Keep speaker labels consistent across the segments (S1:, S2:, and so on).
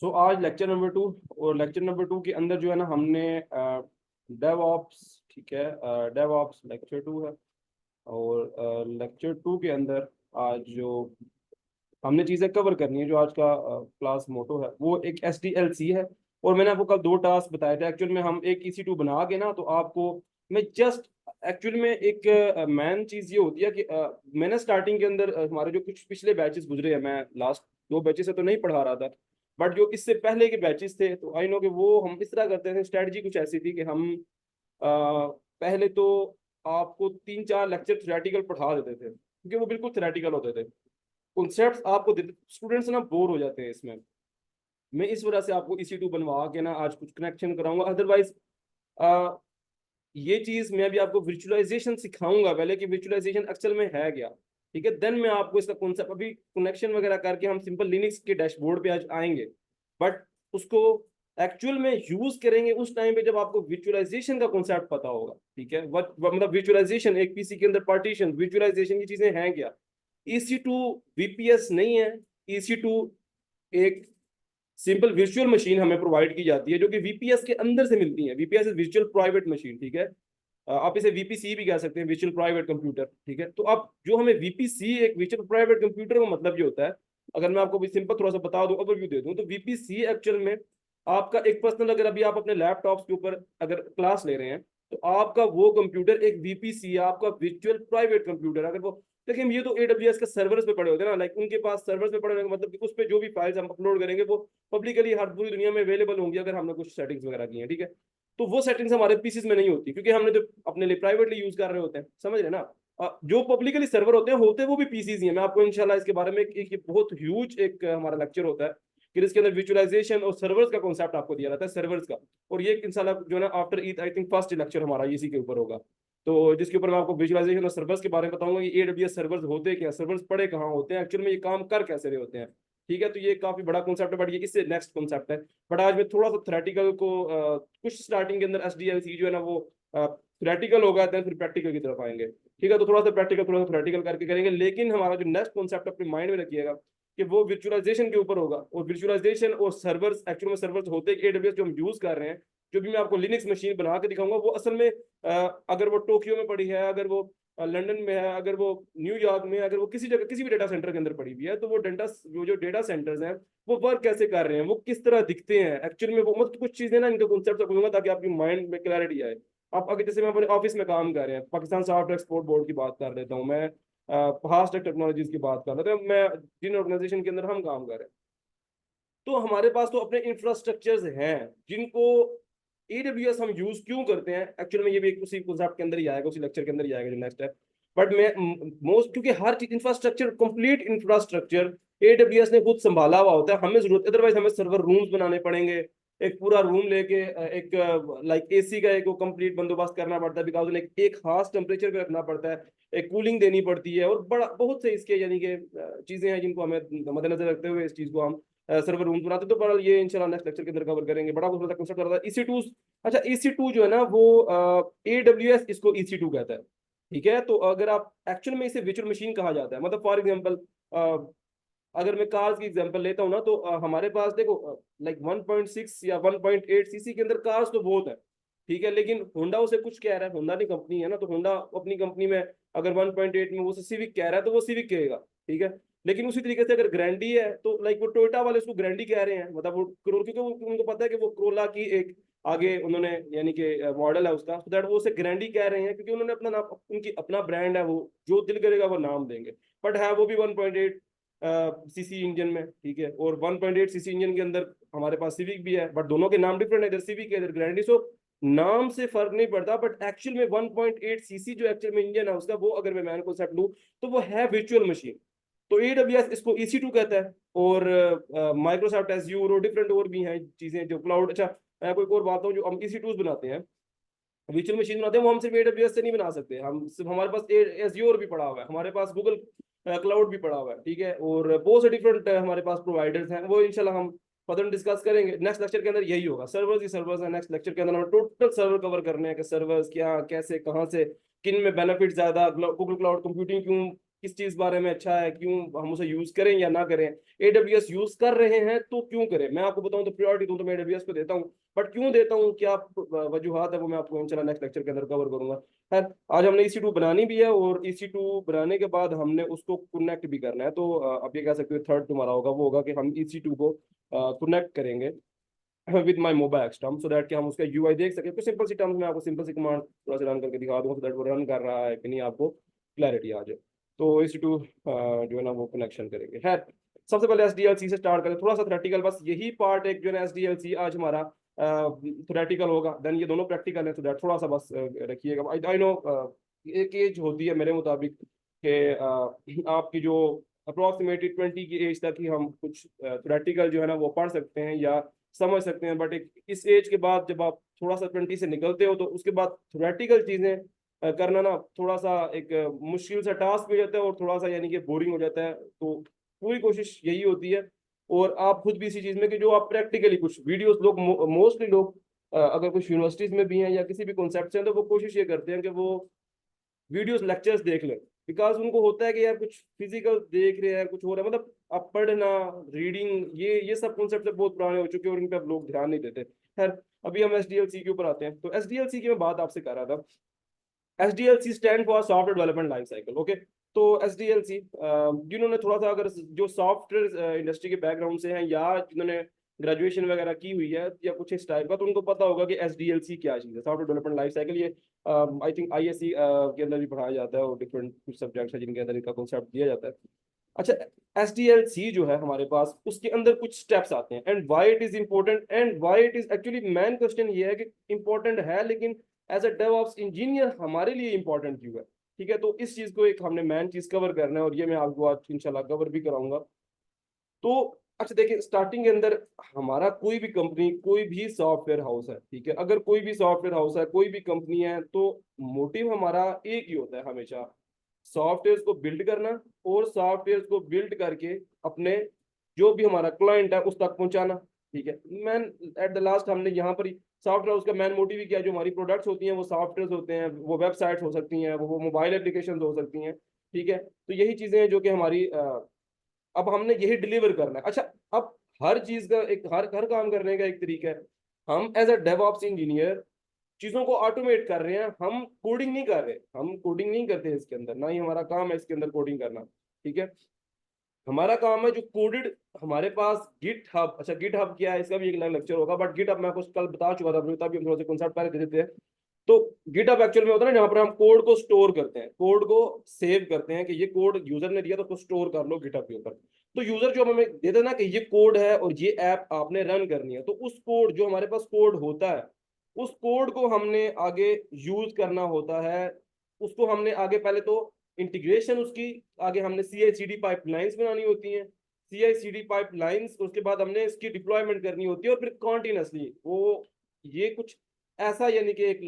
S1: आज lecture number 2। और lecture number 2 के अंदर जो है ना हमने डेवऑप्स, ठीक है, डेवऑप्स लेक्चर 2 है। और लेक्चर 2 के अंदर आज जो हमने चीज़ें कवर करनी है, जो आज का क्लास मोटो है वो एक SDLC है। और मैंने आपको कल दो टास्क बताए थे। एक्चुअल में हम एक EC2 बना के ना, तो आपको मैं जस्ट एक्चुअल में एक मेन चीज़ ये होती है कि मैंने स्टार्टिंग के अंदर हमारे जो कुछ पिछले बैचेस गुजरे हैं, मैं लास्ट दो बैचेस से तो नहीं पढ़ा रहा था, बट जो इससे पहले के बैचेस थे तो आई नो कि वो हम इस तरह करते थे। स्ट्रेटजी कुछ ऐसी थी कि हम पहले तो आपको 3-4 लेक्चर थ्योरेटिकल पढ़ा देते थे, क्योंकि वो बिल्कुल थ्योरेटिकल होते थे। कॉन्सेप्ट्स आपको देते, स्टूडेंट्स ना बोर हो जाते हैं इसमें। मैं इस वजह से आपको EC2 बनवा के ना आज कुछ कनेक्शन कराऊंगा। अदरवाइज ये चीज मैं अभी आपको विजुअलाइजेशन सिखाऊंगा पहले कि विजुअलाइजेशन एक्चुअल में है क्या। ठीक है, देन मैं आपको इसका कॉन्सेप्ट अभी कनेक्शन वगैरह करके हम सिंपल लिनक्स के डैशबोर्ड पे आज आएंगे। बट उसको एक्चुअल में यूज करेंगे उस टाइम पे जब आपको विजुअलाइजेशन का कॉन्सेप्ट पता होगा। ठीक है, मतलब विजुअलाइजेशन, एक पीसी के अंदर पार्टीशन, विजुअलाइजेशन की चीजें हैं क्या। EC2 VPS नहीं है। EC2 एक सिंपल वर्चुअल मशीन हमें प्रोवाइड की जाती है जो कि VPS के अंदर से मिलती है। VPS is virtual private machine, ठीक है। आप इसे VPC भी कह सकते हैं, वर्चुअल प्राइवेट कंप्यूटर, ठीक है। तो अब जो हमें VPC, एक वर्चुअल प्राइवेट कंप्यूटर का मतलब ये होता है, अगर मैं आपको भी सिंपल थोड़ा सा बता दूं, ओवरव्यू दे दूं, तो VPC एक्चुअल में आपका एक पर्सनल, अगर अभी आप अपने लैपटॉप के ऊपर अगर क्लास ले रहे हैं तो आपका वो कंप्यूटर एक VPC, आपका वर्चुअल प्राइवेट कंप्यूटर, अगर वो, लेकिन ये तो AWS के सर्वर्स पे पड़े होते हैं ना, लाइक उनके पास सर्वर्स पे पड़े होने का मतलब कि उस पे जो भी फाइल्स हम अपलोड करेंगे वो पब्लिकली हर पूरी दुनिया में अवेलेबल होंगी, अगर हमने कुछ सेटिंग्स वगैरह की हैं, ठीक है। तो वो सेटिंग्स हमारे पीसीस में नहीं होती, क्योंकि हमने जो अपने लिए प्राइवेटली यूज कर रहे होते हैं, समझ रहे हैं ना। जो पब्लिकली सर्वर होते हैं वो भी पीसीस ही हैं। मैं आपको इंशाल्लाह इसके बारे में एक बहुत ह्यूज एक हमारा लेक्चर होता है कि इसके अंदर विजुअलाइजेशन और सर्वर्स का कॉन्सेप्ट आपको दिया जाता है, सर्वर्स का। और ये इंशाल्लाह जो है ना after Eid I think first lecture हमारा इसी के ऊपर होगा, तो जिसके ऊपर मैं आपको विजुअलाइजेशन और सर्वर्स के बारे में बताऊंगा कि AWS सर्वर्स होते क्या, सर्वर्स पड़े कहाँ होते हैं, एक्चुअल में ये काम कर कैसे रहे होते हैं। ठीक है, तो ये काफी बड़ा कॉन्सेप्ट है, बट ये इससे नेक्स्ट कॉन्सेप्ट है। बट आज मैं थोड़ा सा थ्योरेटिकल को कुछ स्टार्टिंग के अंदर SDLC जो है ना वो थ्योरेटिकल होगा, देन फिर प्रैक्टिकल की तरफ आएंगे। ठीक है, तो थोड़ा सा प्रैक्टिकल थोड़ा सा थ्योरेटिकल करके करेंगे, लेकिन हमारा जो नेक्स्ट कॉन्सेप्ट अपने माइंड में रखिएगा कि वो विजुअलाइजेशन के ऊपर होगा। और विजुअलाइजेशन और सर्वर्स, एक्चुअल में सर्वर्स होते हैं AWS जो हम यूज कर रहे हैं, जो भी मैं आपको लिनक्स मशीन बना के दिखाऊंगा, वो असल में अगर वो टोक्यो में पड़ी है, अगर वो लंदन में है, अगर वो न्यूयॉर्क में, अगर वो किसी जगह किसी भी डेटा सेंटर के अंदर पड़ी हुई है, तो वो डेटा, वो जो डेटा सेंटर्स हैं वो वर्क कैसे कर रहे हैं, वो किस तरह दिखते हैं एक्चुअल में, वो मतलब कुछ चीजें ना इनका कॉन्सेप्ट बोलूंगा ताकि आपकी माइंड में क्लैरिटी आए। आप अगर जैसे मैं अपने ऑफिस में काम कर रहे हैं, पाकिस्तान सॉफ्टवेयर एक्सपोर्ट बोर्ड की बात कर लेता हूँ मैं, फास्ट टेक्नोलॉजीज की बात कर लेता हूँ मैं, जिन ऑर्गेनाइजेशन के अंदर हम काम कर रहे हैं, तो हमारे पास तो अपने इंफ्रास्ट्रक्चर्स हैं जिनको AWS हम यूज क्यों करते हैं। एक्चुअल में ये भी एक उसी कॉन्सेप्ट के अंदर ही आएगा, उसी लेक्चर के अंदर ही आएगा जो नेक्स्ट है। बट मैं मोस्ट, क्योंकि हर चीज इंफ्रास्ट्रक्चर, कंप्लीट इंफ्रास्ट्रक्चर AWS ने खुद संभाला हुआ होता है, हमें जरूरत, अदरवाइज हमें सर्वर रूम्स बनाने पड़ेंगे, एक पूरा रूम लेके एक लाइक AC का एक कंप्लीट बंदोबस्त करना पड़ता है, बिकॉज एक खास टेम्परेचर पे रखना पड़ता है, एक कूलिंग देनी पड़ती है, और बड़ा बहुत से इसके यानी कि चीजें हैं जिनको हमें मद्देनजर रखते हुए इस चीज को हम सर्वर रूम बनाते। तो बड़ा ये इंशाल्लाह नेक्स्ट लेक्चर के अंदर कवर करेंगे, बड़ा कुछ कंसेप्ट रहा था EC2। अच्छा, EC2 जो है ना वो AWS इसको EC2 कहता है, ठीक है। तो अगर आप एक्चुअल में इसे वर्चुअल मशीन कहा जाता है, मतलब फॉर एग्जांपल अगर मैं कार्स की एग्जांपल लेता हूँ ना, तो हमारे पास देखो लाइक 1.6 या 1.8 सीसी के अंदर कार्स तो बहुत है, ठीक है। लेकिन होंडा उसे कुछ कह रहा है, होंडा की कंपनी है ना, तो होंडा अपनी कंपनी में अगर 1.8 में वो सिविक कह रहा है तो वो सिविक कहेगा, ठीक है। लेकिन उसी तरीके से अगर ग्रैंडी है तो लाइक वो टोयोटा वाले उसको ग्रैंडी कह रहे हैं, मतलब वो क्योंकि उनको पता है कि वो क्रोला की एक आगे उन्होंने यानी कि मॉडल है उसका, तो दैट वो उसे ग्रैंडी कह रहे हैं क्योंकि उन्होंने अपना नाम, उनकी अपना ब्रांड है, वो जो दिल करेगा वो नाम देंगे। बट है वो भी 1.8 सीसी इंजन में, ठीक है। और 1.8 सीसी इंजन के अंदर हमारे पास सिविक भी है, बट दोनों के नाम डिफरेंट है, इधर सिविक है इधर ग्रैंडी। सो नाम से फर्क नहीं पड़ता, बट एक्चुअल में 1.8 सीसी जो एक्चुअल में इंजन है उसका, वो अगर मैं मैन कॉन्सेप्ट लूं तो वो है वर्चुअल मशीन। तो AWS इसको EC2 कहता है। और माइक्रोसॉफ्ट एज्यूर और डिफरेंट और भी हैं चीजें जो क्लाउड। अच्छा, मैं कोई और बात हूँ, जो हम EC2 बनाते हैं, वर्चुअल मशीन बनाते हैं, वो हम सिर्फ AWS से नहीं बना सकते, हम सिर्फ, हमारे पास एज्योर भी पड़ा हुआ है, हमारे पास गूगल क्लाउड भी पड़ा हुआ है, ठीक है। और बहुत से डिफरेंट हमारे पास प्रोवाइडर्स हैं, वो इंशाल्लाह हम फर्दर डिस्कस करेंगे नेक्स्ट लेक्चर के अंदर। यही होगा, सर्वर्स ही सर्वर्स है। नेक्स्ट लेक्चर के अंदर हमें टोटल सर्वर कवर करने हैं कि सर्वर्स क्या, कैसे, कहाँ से, किन में बेनिफिट ज्यादा, गूगल क्लाउड कंप्यूटिंग क्यों किस चीज बारे में अच्छा है, क्यों हम उसे यूज करें या ना करें। AWS यूज कर रहे हैं तो क्यों करें, मैं आपको बताऊं तो प्रायोरिटी दूं तो मैं AWS को देता हूँ, बट क्यों देता हूँ, क्या वजूहत है, वो मैं आपको इंशाल्लाह नेक्स्ट लेक्चर के अंदर कवर करूंगा। खैर, आज हमने EC2 बनानी भी है, और EC2 बनाने के बाद हमने उसको कनेक्ट भी करना है। तो आप ये कह सकते हो थर्ड तुम्हारा होगा, वो होगा कि हम EC2 को कनेक्ट करेंगे with my mobile term, so that कि हम उसका UI देख सके। कुछ सिंपल सी टर्म्स में आपको सिंपल सी कमांड थोड़ा सा रन करके दिखा दूंगा, सो दैट वो रन कर रहा है कि नहीं आपको क्लैरिटी आ जाए। तो EC2 जो है ना वो कनेक्शन करेंगे। है, सबसे पहले SDLC से स्टार्ट करें, थोड़ा सा थ्योरेटिकल, बस यही पार्ट एक जो है ना SDLC आज हमारा थ्योरेटिकल होगा, देन ये दोनों प्रैक्टिकल है, सो दैट थोड़ा सा बस रखिएगा। आई नो एक एज होती है मेरे मुताबिक कि आपकी जो अप्रोक्सीमेटली 20 की एज तक ही हम कुछ थ्योरेटिकल जो है ना वो पढ़ सकते हैं या समझ सकते हैं, बट एक इस एज के बाद जब आप थोड़ा सा 20 से निकलते हो तो उसके बाद थ्योरेटिकल चीजें करना ना थोड़ा सा एक मुश्किल सा टास्क भी हो जाता है, और थोड़ा सा यानी कि बोरिंग हो जाता है। तो पूरी कोशिश यही होती है, और आप खुद भी इसी चीज में कि जो आप प्रैक्टिकली कुछ वीडियोस लोग मोस्टली लोग अगर कुछ यूनिवर्सिटीज में भी हैं या किसी भी कॉन्सेप्ट से हैं, तो वो कोशिश ये करते हैं कि वो वीडियोस लेक्चर्स देख लें, बिकॉज उनको होता है कि यार कुछ फिजिकल देख रहे हैं, कुछ हो रहा है, मतलब आप पढ़ना, रीडिंग, ये सब कॉन्सेप्ट बहुत पुराने हो चुके हैं और इन पे अब लोग ध्यान नहीं देते। खैर, अभी हम SDLC के ऊपर आते हैं। तो SDLC की मैं बात आपसे कर रहा था। SDLC stand for software development life cycle. Okay, तो SDLC जिन्होंने थोड़ा सा अगर जो सॉफ्टवेयर इंडस्ट्री के बैकग्राउंड से हैं या जिन्होंने ग्रेजुएशन वगैरह की हुई है या कुछ इस टाइप का, तो उनको पता होगा कि SDLC क्या चीज़ है, सॉफ्टवेयर डेवलपमेंट लाइफ साइकिल। ये आई थिंक ISC के अंदर भी पढ़ाया जाता है, और डिफरेंट कुछ सब्जेक्ट्स है जिनके अंदर इनका कॉन्सेप्ट दिया जाता है। अच्छा, SDLC जो है हमारे पास, उसके अंदर कुछ स्टेप्स आते हैं, and why it is important, and why it is actually main question ये है कि इंपॉर्टेंट है, लेकिन एज अ डेवऑप्स इंजीनियर हमारे लिए इंपॉर्टेंट क्यों है। ठीक है, तो इस चीज को एक हमने मेन चीज कवर करना है, और ये मैं आपको आज इंशाल्लाह कवर भी कराऊंगा। तो अच्छा देखिए, स्टार्टिंग के अंदर हमारा कोई भी कंपनी, कोई भी सॉफ्टवेयर हाउस है, ठीक है, अगर कोई भी सॉफ्टवेयर हाउस है, कोई भी कंपनी है, तो मोटिव हमारा एक ही होता है हमेशा, सॉफ्टवेयर को बिल्ड करना, और सॉफ्टवेयर को बिल्ड करके अपने जो भी हमारा क्लाइंट है उस तक पहुंचाना। ठीक है, मैन एट द लास्ट हमने यहाँ पर सॉफ्टवेयर उसका मैन मोटिव ही किया, जो हमारी प्रोडक्ट्स होती हैं वो सॉफ्टवेयर होते हैं, वो वेबसाइट्स हो सकती हैं, वो मोबाइल एप्लीकेशन हो सकती हैं। ठीक है, तो यही चीजें हैं जो कि हमारी अब हमने यही डिलीवर करना है। अच्छा, अब हर चीज का एक हर हर काम करने का एक तरीका है। हम एज अ डेवऑप्स इंजीनियर चीजों को ऑटोमेट कर रहे हैं, हम कोडिंग नहीं कर रहे, हम कोडिंग नहीं करते इसके अंदर, ना ही हमारा काम है इसके अंदर कोडिंग करना। ठीक है, हमारा काम है जो कोडेड हमारे पास गिट हब। अच्छा, गिट हब क्या है, इसका भी एक अलग लेक्चर होगा, बट गिट हब मैं कुछ कल बता चुका था, तभी हम थोड़ा सा कॉन्सेप्ट पहले दे देते हैं। तो गिटहब एक्चुअल में होता है ना, जहाँ पर हम कोड को स्टोर करते हैं, कोड को सेव करते हैं कि ये कोड यूजर ने दिया तो उसको स्टोर कर लो गिटहब के ऊपर। तो यूजर जो हमें दे देना कि ये कोड है और ये ऐप आपने रन करनी है, तो उस कोड जो हमारे पास कोड होता है, उस कोड को हमने आगे यूज करना होता है। उसको हमने आगे पहले तो इंटीग्रेशन उसकी, आगे हमने CI/CD पाइपलाइंस बनानी होती हैं, CI/CD पाइपलाइंस, उसके बाद हमने इसकी डिप्लॉयमेंट करनी होती है, और फिर कॉन्टिन्यूसली वो ये कुछ ऐसा यानी कि एक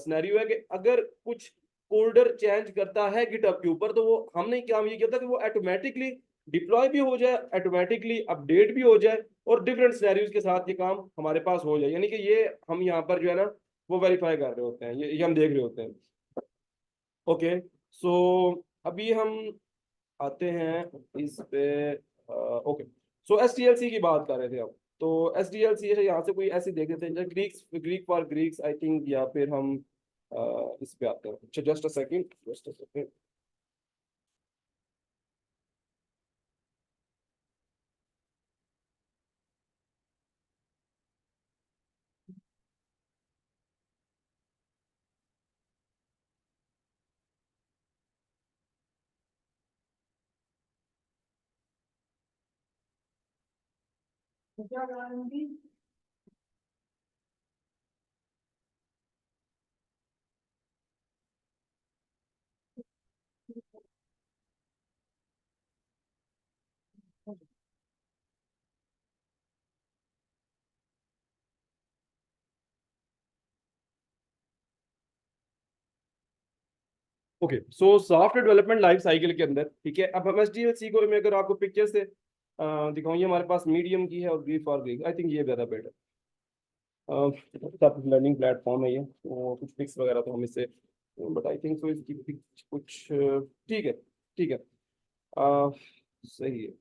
S1: सिनेरियो है कि अगर कुछ कोल्डर चेंज करता है गिटहब के ऊपर, तो वो हमने काम ये किया था कि वो ऑटोमेटिकली डिप्लॉय भी हो जाए, ऑटोमेटिकली अपडेट भी हो जाए, और डिफरेंट सिनेरियोज के साथ ये काम हमारे पास हो जाए, यानी कि ये हम यहाँ पर जो है ना वो वेरीफाई कर रहे होते हैं, ये हम देख रहे होते हैं। ओके, सो अभी हम आते हैं इस पे। ओके, सो SDLC की बात कर रहे थे अब। तो SDLC है, यहाँ से कोई ऐसे देख लेते हैं, Greeks, Greek for Greeks I think, या फिर हम इस पे आते हैं। अच्छा, just a second, just a second. Okay, so software development life cycle के अंदर, ठीक है, अब हम SDLC को मैं अगर आपको पिक्चर से दिखाऊं, ये हमारे पास मीडियम की है और Greek for Greek, I think ये ज़्यादा बेटर सब लर्निंग प्लेटफॉर्म है ये, तो कुछ पिक्स वगैरह तो हम इससे, बट आई थिंक सो इसकी कुछ ठीक है, ठीक है। आ, सही है।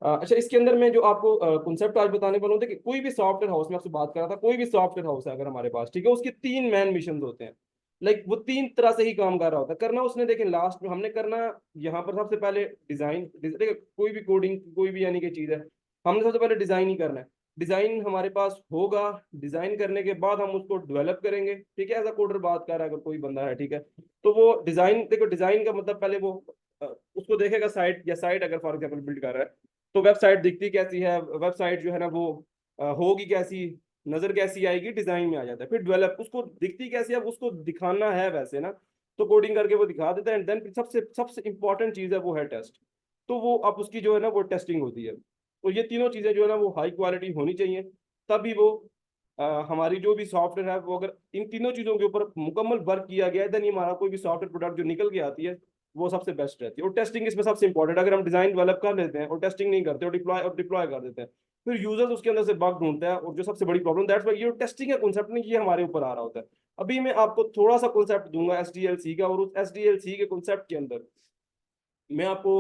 S1: अच्छा, इसके अंदर मैं जो आपको कॉन्सेप्ट आज बताने वाला हूँ कि कोई भी सॉफ्टवेयर हाउस में आपसे बात कर रहा था, कोई भी सॉफ्टवेयर हाउस है अगर हमारे पास, ठीक है, उसके तीन मैन मिशन होते हैं। लाइक वो तीन तरह से ही काम कर रहा होता है। करना उसने, देखें लास्ट में हमने करना यहाँ पर सबसे पहले डिजाइन। देखिए कोई भी कोडिंग, कोई भी यानी कि चीज है, हमने सबसे पहले डिजाइन ही करना है। डिजाइन हमारे पास होगा, डिजाइन करने के बाद हम उसको डेवलप करेंगे, ठीक है, ऐसा कोडर बात कर रहा है अगर कोई बंदा है, ठीक है। तो वो डिजाइन, देखो डिजाइन का मतलब पहले वो उसको देखेगा साइट, या साइट अगर फॉर एग्जाम्पल बिल्ड कर रहा है तो वेबसाइट दिखती कैसी है, वेबसाइट जो है ना वो होगी कैसी, नजर कैसी आएगी, डिजाइन में आ जाता है। फिर डेवलप, उसको दिखती कैसी है, अब उसको दिखाना है वैसे ना, तो कोडिंग करके वो दिखा देता है। एंड देन सबसे सबसे इंपॉर्टेंट चीज है वो है टेस्ट। तो वो अब उसकी जो है ना वो टेस्टिंग होती है। तो ये तीनों चीजें जो है ना वो हाई क्वालिटी होनी चाहिए, तभी वो हमारी जो भी सॉफ्टवेयर है वो, अगर इन तीनों चीजों के ऊपर मुकम्मल वर्क किया गया है, देन ये हमारा कोई भी सॉफ्टवेयर प्रोडक्ट जो निकल के आती है वो सबसे बेस्ट रहती है। और टेस्टिंग इसमें सबसे इंपॉर्टेंट। अगर हम डिजाइन डेवलप कर लेते हैं और टेस्टिंग नहीं करते और डिप्लॉय कर देते हैं, फिर यूजर्स उसके अंदर से बग ढूंढते हैं, और जो सबसे बड़ी प्रॉब्लम, दैट्स व्हाई ये टेस्टिंग का कॉन्सेप्ट नहीं, ये हमारे ऊपर आ रहा होता है। अभी मैं आपको थोड़ा सा कॉन्सेप्ट दूंगा एसडीएलसी का, और उस एसडीएलसी के कॉन्सेप्ट के अंदर मैं आपको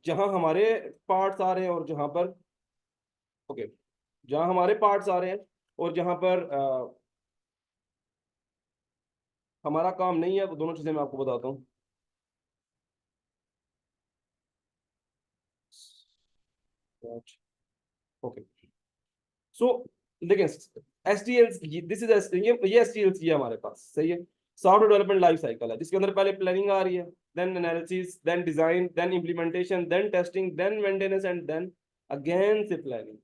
S1: जहां हमारे पार्ट्स आ रहे हैं और जहां पर, ओके, जहां हमारे पार्ट्स आ रहे हैं और जहां पर हमारा काम नहीं है, वो दोनों चीजें मैं आपको बताता हूँ। ओके, सो देखिए, S T L, this is ये एस टी एल सी है हमारे पास, सही है। सॉफ्टवेयर डेवलपमेंट लाइफ साइकिल है जिसके अंदर पहले प्लानिंग आ रही है, then analysis, then design, then implementation, then testing, then maintenance, and then again से प्लानिंग,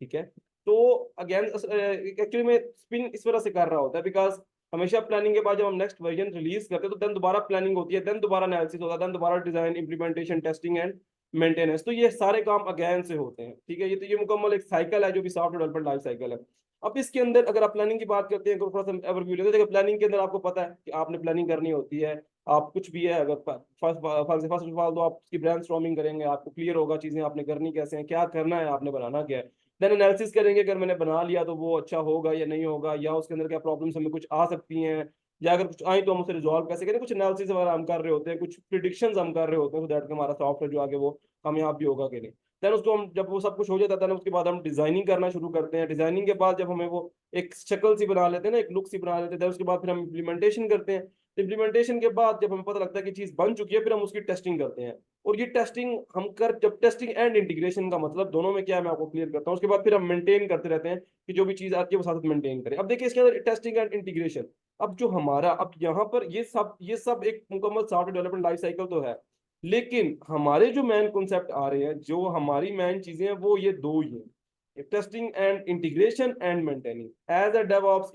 S1: ठीक है। तो अगेन एक्चुअली में स्पिन इस वजह से कर रहा होता है बिकॉज हमेशा प्लानिंग के बाद जब हम नेक्स्ट वर्जन रिलीज करते हैं तो देन दोबारा प्लानिंग होती है, देन दोबारा एनालिसिस होता है, देन दोबारा design, implementation, testing and maintenance. तो ये सारे काम अगेन से होते हैं, ठीक है। ये तो ये मुकम्मल एक साइकिल है जो भी सॉफ्टवेयर डेवलपमेंट लाइफ साइकिल है। अब इसके अंदर अगर आप प्लानिंग की बात करते हैं तो थोड़ा सा ओवरव्यू लेते हैं। देखिए प्लानिंग के अंदर आपको पता है कि आपने प्लानिंग करनी होती है। आप कुछ भी है, अगर फर्स्ट फर्स्ट ऑफ ऑल तो आप उसकी ब्रेनस्टॉर्मिंग करेंगे, आपको क्लियर होगा चीजें आपने करनी कैसे हैं, क्या करना है, आपने बनाना क्या है। देन एनालिसिस करेंगे, अगर मैंने बना लिया तो वो अच्छा होगा या नहीं होगा, या उसके अंदर क्या प्रॉब्लम्स हमें कुछ आ सकती हैं, या अगर कुछ आई तो हम उसे रिजॉल्व कैसे करें। कुछ एनालिसिस वगैरह हम कर रहे होते हैं, कुछ प्रिडिक्शंस हम कर रहे होते हैं, सो दैट हमारा सॉफ्टवेयर जो आगे वो कामयाब भी होगा कि नहीं। देन उसको हम, जब वो सब कुछ हो जाता है ना, उसके बाद हम डिजाइनिंग करना शुरू करते हैं। डिजाइनिंग के बाद जब हमें वो एक शक्ल सी बना लेते हैं ना, एक लुक सी बना लेते हैं, उसके बाद फिर हम इम्प्लीमेंटेशन करते हैं। इम्प्लीमेंटेशन के बाद जब हमें पता लगता है कि चीज बन चुकी है, फिर हम उसकी टेस्टिंग करते हैं। और ये टेस्टिंग हम कर, जब टेस्टिंग एंड इंटीग्रेशन का मतलब दोनों में क्या है मैं आपको क्लियर करता हूँ, उसके बाद फिर हम मेंटेन करते रहते हैं कि जो भी चीज आती है वो साथ मेंटेन करें। अब देखिए इसके अंदर टेस्टिंग एंड इंटीग्रेशन, अब जो हमारा अब यहाँ पर ये सब एक मुकम्मल सॉफ्टवेयर डेवलपमेंट लाइफ साइकिल तो है, लेकिन हमारे जो मैन कॉन्सेप्ट आ रहे हैं, जो हमारी मैन चीजें हैं, वो ये दो ही हैं, testing and integration and maintaining. As a DevOps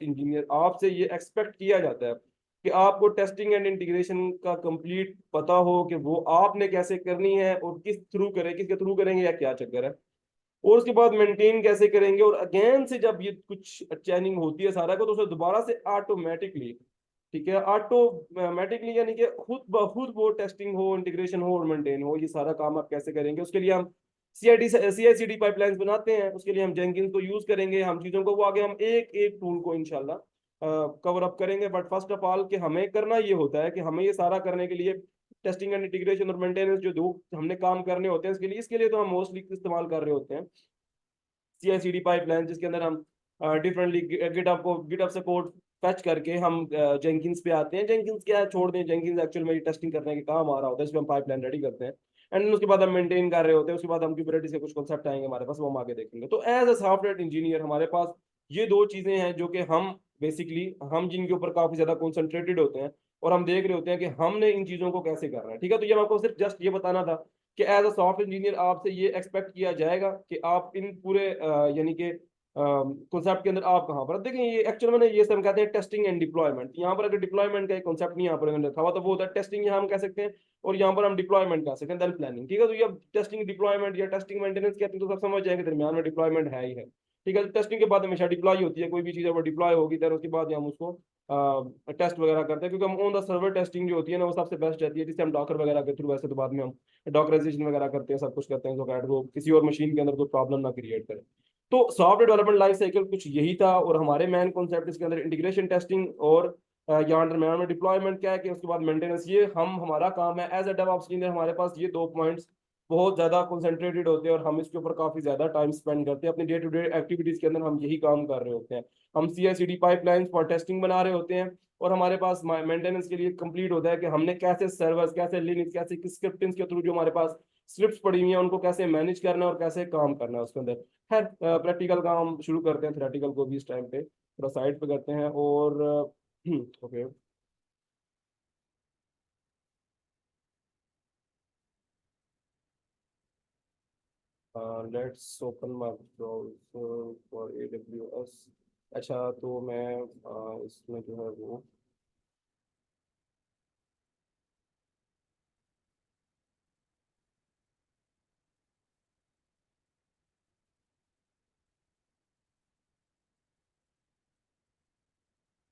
S1: engineer आपसे ये एक्सपेक्ट किया जाता है कि आपको टेस्टिंग एंड इंटीग्रेशन का कंप्लीट पता हो कि वो आपने कैसे करनी है और किस थ्रू करें, किसके थ्रू करेंगे या क्या चक्कर है, और उसके बाद मेंटेन कैसे करेंगे। और अगेन से जब ये कुछ चैनिंग होती है सारा को, तो उसे दोबारा से ऑटोमेटिकली, ठीक है, ऑटोमेटिकली यानी कि खुद ब खुद वो टेस्टिंग हो, इंटीग्रेशन हो और मेंटेन हो, ये सारा काम आप कैसे करेंगे। उसके लिए हम CI/CD पाइपलाइंस बनाते हैं, उसके लिए हम जेंकिंस को यूज करेंगे, हम चीजों को वो आगे हम एक एक टूल को इंशाल्लाह कवर अप करेंगे। बट फर्स्ट ऑफ ऑल कि हमें करना ये होता है कि हमें ये सारा करने के लिए टेस्टिंग एंड इंटीग्रेशन और मेंटेनेंस जो दो हमने काम करने होते हैं, इसके लिए तो हम मोस्टली इस्तेमाल कर रहे होते हैं CI/CD पाइपलाइन, जिसके अंदर हम डिफरेंटली गिटअप से कोड फैच करके हम जेंकिंस पे आते हैं। जेंकिंस क्या है, छोड़ दें, जेंकिंस एक्चुअल में टेस्टिंग करने के काम आ रहा होता है, इसमें हम पाइपलाइन रेडी करते हैं। एंड उसके बाद हम मेंटेन कर रहे होते हैं, उसके बाद हम क्यूबरनेटिस के कुछ कॉन्सेप्ट आएंगे हमारे पास, वो हम आगे देखेंगे। तो एज अ सॉफ्टवेयर इंजीनियर हमारे पास ये दो चीजें हैं जो कि हम बेसिकली, हम जिनके ऊपर काफी ज्यादा कॉन्सेंट्रेटेड होते हैं, और हम देख रहे होते हैं कि हमने इन चीजों को कैसे करना है, ठीक है। तो ये मैं आपको सिर्फ जस्ट ये बताना था कि एज अ सॉफ्टवेयर इंजीनियर आपसे ये एक्सपेक्ट किया जाएगा कि आप इन पूरे यानी कि कॉन्सेप्ट के अंदर आप कहाँ पर, देखिए ये एक्चुअल में ये सब कहते हैं टेस्टिंग एंड डिप्लॉयमेंट। यहाँ पर अगर डिप्लॉयमेंट का एक कॉन्सेप्ट नहीं यहाँ पर मैंने रखा हुआ, तो वो होता है टेस्टिंग, यहाँ हम कह सकते हैं, और यहाँ पर हम डिप्लॉयमेंट कह सकते हैं, देन प्लानिंग, ठीक है। तो ये टेस्टिंग डिप्लॉयमेंट या टेस्टिंग मेंटेनेंस कहते हैं, तो सब समझ जाएंगे, दरमियान में डिप्लॉयमेंट है ही है, ठीक है। टेस्टिंग के बाद हमेशा डिप्लॉय होती है, कोई भी चीज़ है वो डिप्लॉय होगी, देन उसके बाद हम उसको टेस्ट वगैरह करते हैं, क्योंकि हम ऑन द सर्वर टेस्टिंग जो होती है ना वो सबसे बेस्ट रहती है, जिससे हम डॉकर वगैरह के थ्रू, वैसे तो बाद में हम डॉकराइजेशन वगैरह करते हैं, सब कुछ करते हैं, तो कैट को किसी और मशीन के अंदर कोई प्रॉब्लम ना क्रिएट करे। तो सॉफ्टवेयर डेवलपमेंट लाइफ साइकिल कुछ यही था, और हमारे मेन कॉन्सेप्ट इसके अंदर इंटीग्रेशन, टेस्टिंग और यहाँ दरम्यान में डिप्लॉयमेंट क्या है कि उसके बाद मेंटेनेंस, ये हम हमारा काम है एज अ डेवऑप्स इंजीनियर। हमारे पास ये दो पॉइंट्स बहुत ज्यादा कंसंट्रेटेड होते हैं और हम इसके ऊपर काफी ज्यादा टाइम स्पेंड करते हैं। अपनी डे टू डे एक्टिविटीज के अंदर हम यही काम कर रहे होते हैं। हम CI/CD पाइपलाइंस फॉर टेस्टिंग बना रहे होते हैं और हमारे पास मेंटेनेंस के लिए कंप्लीट होता है कि हमने कैसे सर्वर्स, कैसे लिनक्स, कैसे किस स्क्रिप्टिंग के थ्रू जो हमारे पास स्क्रिप्ट्स पड़ी हुई हैं उनको कैसे मैनेज करना है और कैसे काम करना है उसके अंदर। खैर प्रैक्टिकल काम शुरू करते हैं, थ्योरेटिकल को भी इस टाइम पे थोड़ा साइड पे करते हैं। और okay, let's open my browser for AWS। अच्छा, तो मैं इसमें जो है वो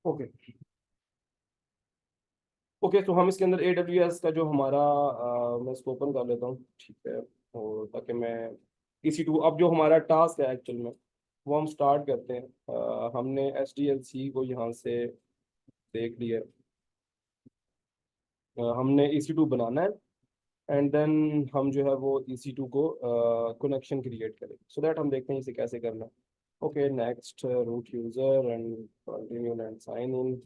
S1: ओके ओके, तो हम इसके अंदर AWS का जो हमारा मैं इसको ओपन कर लेता हूँ, ठीक है। और ताकि मैं EC2 अब जो हमारा टास्क है एक्चुअल में वो हम स्टार्ट करते हैं। हमने SDLC को यहाँ से देख लिया। हमने EC2 बनाना है एंड देन हम जो है वो EC2 को कनेक्शन क्रिएट करें, सो दैट हम देखते हैं इसे कैसे करना है। Okay, next root user and continue and sign in.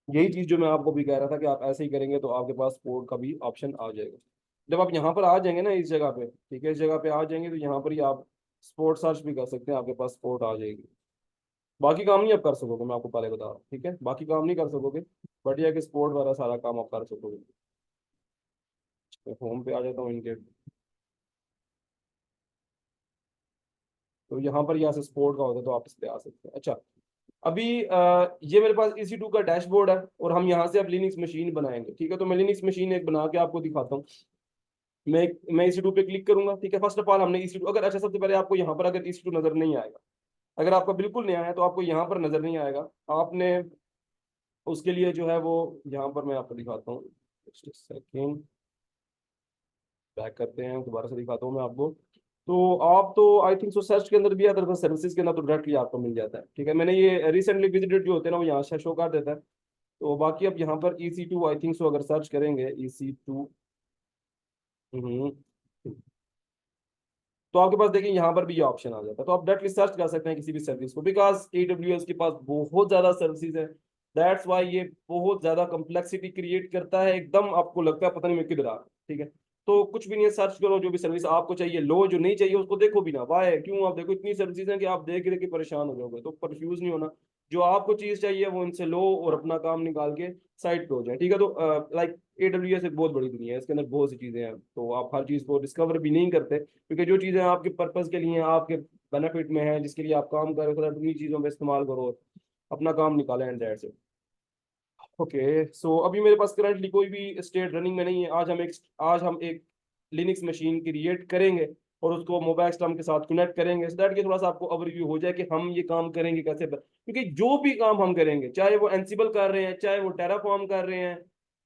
S1: यही चीज जो मैं आपको भी कह रहा था कि आप ऐसे ही करेंगे तो आपके पास पोर्ट का भी ऑप्शन आ जाएगा। जब आप यहाँ पर आ जाएंगे ना इस जगह पे, ठीक है, इस जगह पे आ जाएंगे तो यहाँ पर ही आप स्पोर्ट सर्च भी कर सकते हैं, आपके पास स्पोर्ट आ जाएगी। बाकी काम नहीं आप कर सकोगे, मैं आपको पहले बता रहा हूँ, ठीक है, बाकी काम नहीं कर सकोगे, बट यह कि स्पोर्ट वाला सारा काम आप कर सकोगे। मैं होम पे आ जाता हूँ इनके। तो यहाँ पर यहाँ से स्पोर्ट का होता है तो आप इस पे आ सकते हैं। अच्छा, अभी ये मेरे पास EC2 का डैशबोर्ड है और हम यहाँ से अब लिनक्स मशीन बनाएंगे, ठीक है। तो मैं लिनक्स मशीन एक बना के आपको दिखाता हूँ। मैं EC2 पे क्लिक करूंगा, ठीक है। फर्स्ट ऑफ ऑल हमने EC2 अगर, अच्छा सबसे पहले आपको यहाँ पर अगर EC2 नजर नहीं आएगा, अगर आपका बिल्कुल नया है तो आपको यहाँ पर नजर नहीं आएगा। आपने उसके लिए जो है वो यहाँ पर मैं आपको दिखाता हूँ, सेकेंड बैक करते हैं, दोबारा से दिखाता हूँ मैं आपको। तो आप तो आई थिंक सो सर्च के अंदर भी अदर सर्विसेज के अंदर तो डायरेक्टली आपको मिल जाता है, ठीक है। मैंने ये रिसेंटली विजिटेड जो होते हैं ना वो यहाँ से शो कर देता है। तो बाकी अब यहाँ पर EC2 आई थिंक सो अगर सर्च करेंगे EC2, तो आपके पास देखिए यहाँ पर भी ये ऑप्शन आ जाता है। तो आप डायरेक्टली सर्च कर सकते हैं किसी भी सर्विस को, बिकॉज AWS के पास बहुत ज्यादा सर्विसेज है। दैट्स वाई ये बहुत ज्यादा कम्प्लेक्सिटी क्रिएट करता है, एकदम आपको लगता है पता नहीं मैं किधर आ रहा हूं, ठीक है। तो कुछ भी नहीं है, सर्च करो जो भी सर्विस आपको चाहिए, लो, जो नहीं चाहिए उसको देखो भी ना। वाई क्यों, आप देखो इतनी सर्विसेज हैं कि आप देख देख के परेशान हो जाओगे, तो कंफ्यूज नहीं होना। जो आपको चीज चाहिए वो इनसे लो और अपना काम निकाल के साइड पे हो जाए, ठीक है। तो लाइक AWS एक बहुत बड़ी दुनिया है, इसके अंदर बहुत सी चीजें हैं, तो आप हर चीज को डिस्कवर भी नहीं करते, क्योंकि जो चीजें आपके पर्पज के लिए हैं, आपके बेनिफिट में है, जिसके लिए आप काम कर रहे हो, उन्हीं चीजों में इस्तेमाल करो, अपना काम निकालें एंड दैट्स इट। ओके, सो अभी मेरे पास करंटली कोई भी स्टेट रनिंग में नहीं है। आज हम एक लिनक्स मशीन क्रिएट करेंगे और उसको मोबाइल सिस्टम के साथ कनेक्ट करेंगे, सो दैट कि थोड़ा सा आपको ओवरव्यू हो जाए कि हम ये काम करेंगे कैसे। क्योंकि जो भी काम हम करेंगे, चाहे वो एंसिबल कर रहे हैं, चाहे वो टेराफॉर्म कर रहे हैं,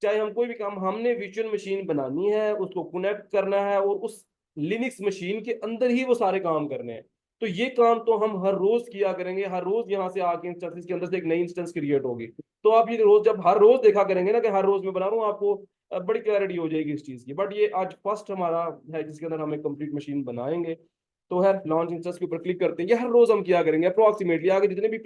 S1: चाहे हम कोई भी काम, हमने वर्चुअल मशीन बनानी है, उसको कनेक्ट करना है और उस लिनक्स मशीन के अंदर ही वो सारे काम करने हैं। तो ये काम तो हम हर रोज किया करेंगे, हर रोज यहाँ से आके इंस्टेंस के अंदर से एक नई इंस्टेंस क्रिएट होगी। तो आप ये रोज, जब हर रोज देखा करेंगे ना कि हर रोज मैं बना रहा हूँ, आपको बड़ी क्लैरिटी हो जाएगी इस चीज की। बट ये आज फर्स्ट हमारा है जिसके अंदर हम एक कंप्लीट मशीन बनाएंगे। तो है लॉन्च इंस्टेंस के ऊपर क्लिक करते हैं, ये हर रोज हम किया करेंगे अप्रोक्सीमेटली। आगे जितने भी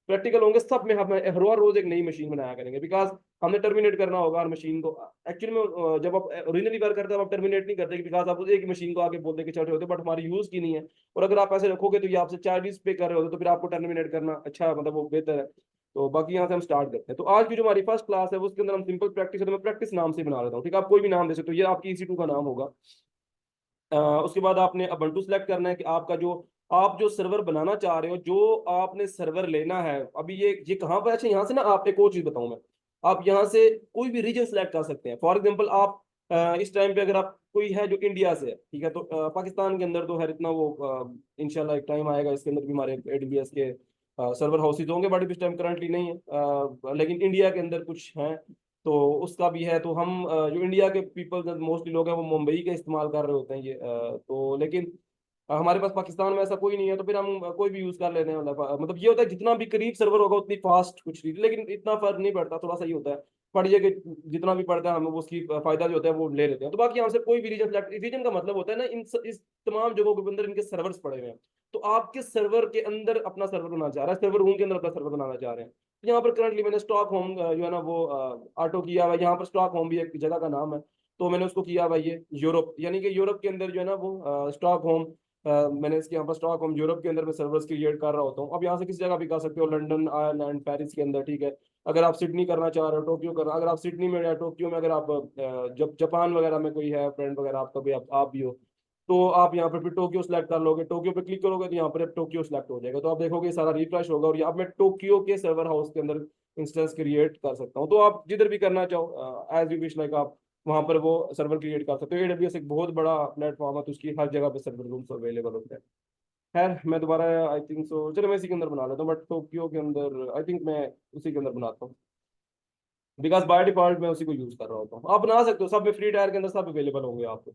S1: प्रैक्टिकल होंगे सब में हम हर रोज एक नई मशीन बनाया करेंगे, बिकॉज हमने टर्मिनेट करना होगा हर मशीन को। एक्चुअली में जब आप ओरिजिनली वर्क करते हैं आप टर्मिनेट नहीं करते, बिकॉज आप उस एक मशीन को आगे बोलते कि चल रहे होते, बट हमारी यूज की नहीं है। और अगर आप ऐसे रखोगे तो ये आपसे चार्जेस पे कर रहे होते, तो फिर आपको टर्मिनेट करना अच्छा, मतलब वो बेहतर है। तो बाकी यहाँ से हम स्टार्ट करते हैं। तो आज की जो हमारी फर्स्ट क्लास है वो उसके अंदर हम सिंपल प्रैक्टिस है, तो मैं प्रैक्टिस नाम से बना लेता हूँ, ठीक है। आप कोई भी नाम दे सकते हो, ये आपकी EC2 का नाम होगा। उसके बाद आपने ubuntu सेलेक्ट करना है कि आपका जो, आप जो सर्वर बनाना चाह रहे हो, जो आपने सर्वर लेना है अभी ये कहाँ पर। अच्छा, यहाँ से ना आप एक और चीज बताऊं मैं, आप यहाँ से कोई भी रीजन सेलेक्ट कर सकते हैं। फॉर एग्जांपल आप इस टाइम पे अगर आप कोई है जो इंडिया से है, ठीक है, तो पाकिस्तान के अंदर तो है इतना वो, इंशाल्लाह एक टाइम आएगा इसके अंदर भी हमारे AWS के सर्वर हाउसेज होंगे, बट इस टाइम करंटली नहीं है, लेकिन इंडिया के अंदर कुछ हैं। तो उसका भी है। तो हम जो इंडिया के पीपल मोस्टली लोग हैं वो मुंबई का इस्तेमाल कर रहे होते हैं ये, तो लेकिन हमारे पास पाकिस्तान में ऐसा कोई नहीं है, तो फिर हम कोई भी यूज कर लेते हैं। मतलब ये होता है जितना भी करीब सर्वर होगा उतनी फास्ट कुछ नहीं, लेकिन इतना फर्क नहीं पड़ता, थोड़ा सा ही होता है। पढ़िए कि जितना भी पढ़ता है हमें उसकी फायदा जो होता है वो ले लेते हैं। तो बाकी यहाँ से कोई भी रीजन, रीजन का मतलब होता है ना इस तमाम जगहों के अंदर इनके सर्वर्स पड़े हुए हैं। तो आप किस सर्वर के अंदर अपना सर्वर बनाना चाह रहे हैं, सर्वर रूम के अंदर अपना सर्वर बनाना चाह रहे हैं। यहाँ पर करंटली मैंने स्टॉक होम जो है ना वो ऑटो किया हुआ है। यहाँ पर स्टॉक होम भी एक जगह का नाम है, तो मैंने उसको किया भाई ये यूरोप, यानी कि यूरोप के अंदर जो है ना वो स्टॉक होम। मैंने इसके यहाँ पर स्टॉक होम यूरोप के अंदर मैं सर्वर्स क्रिएट कर रहा होता हूँ। अब यहाँ से किसी जगह भी कर सकते हो, लंदन, आयरलैंड, पेरिस के अंदर, ठीक है। अगर आप सिडनी करना चाह रहे हो, टोक्यो करना, अगर आप सिडनी में या टोक्यो में, अगर आप जब जापान वगैरह में कोई है फ्रेंड वगैरह आपका भी, आप भी हो, तो आप यहाँ पर फिर टोक्यो सेलेक्ट कर लोगे। टोक्यो पे क्लिक करोगे तो यहाँ पर टोक्यो सेलेक्ट हो जाएगा। तो आप देखोगे सारा रिफ्रेश होगा, और यहाँ मैं टोक्यो के सर्वर हाउस के अंदर इंस्टेंस क्रिएट कर सकता हूँ। तो आप जिधर भी करना चाहो एज यू विश, लाइक आप वहां पर वो सर्वर क्रिएट कर सकते हो। एडब्ल्यूएस एक बहुत बड़ा प्लेटफॉर्म है, तो उसकी हर जगह पे सर्वर रूम्स अवेलेबल होते हैं। खैर मैं दोबारा आई थिंक सो, चलो मैं इसी के अंदर बना लेता हूँ, बट टोक्यो के अंदर आई थिंक मैं उसी के अंदर बनाता हूँ, बिकॉज बाय डिफॉल्ट मैं उसी को यूज कर रहा होता हूँ। आप बना सकते हो, सब में फ्री टायर के अंदर सब अवेलेबल होंगे आपको।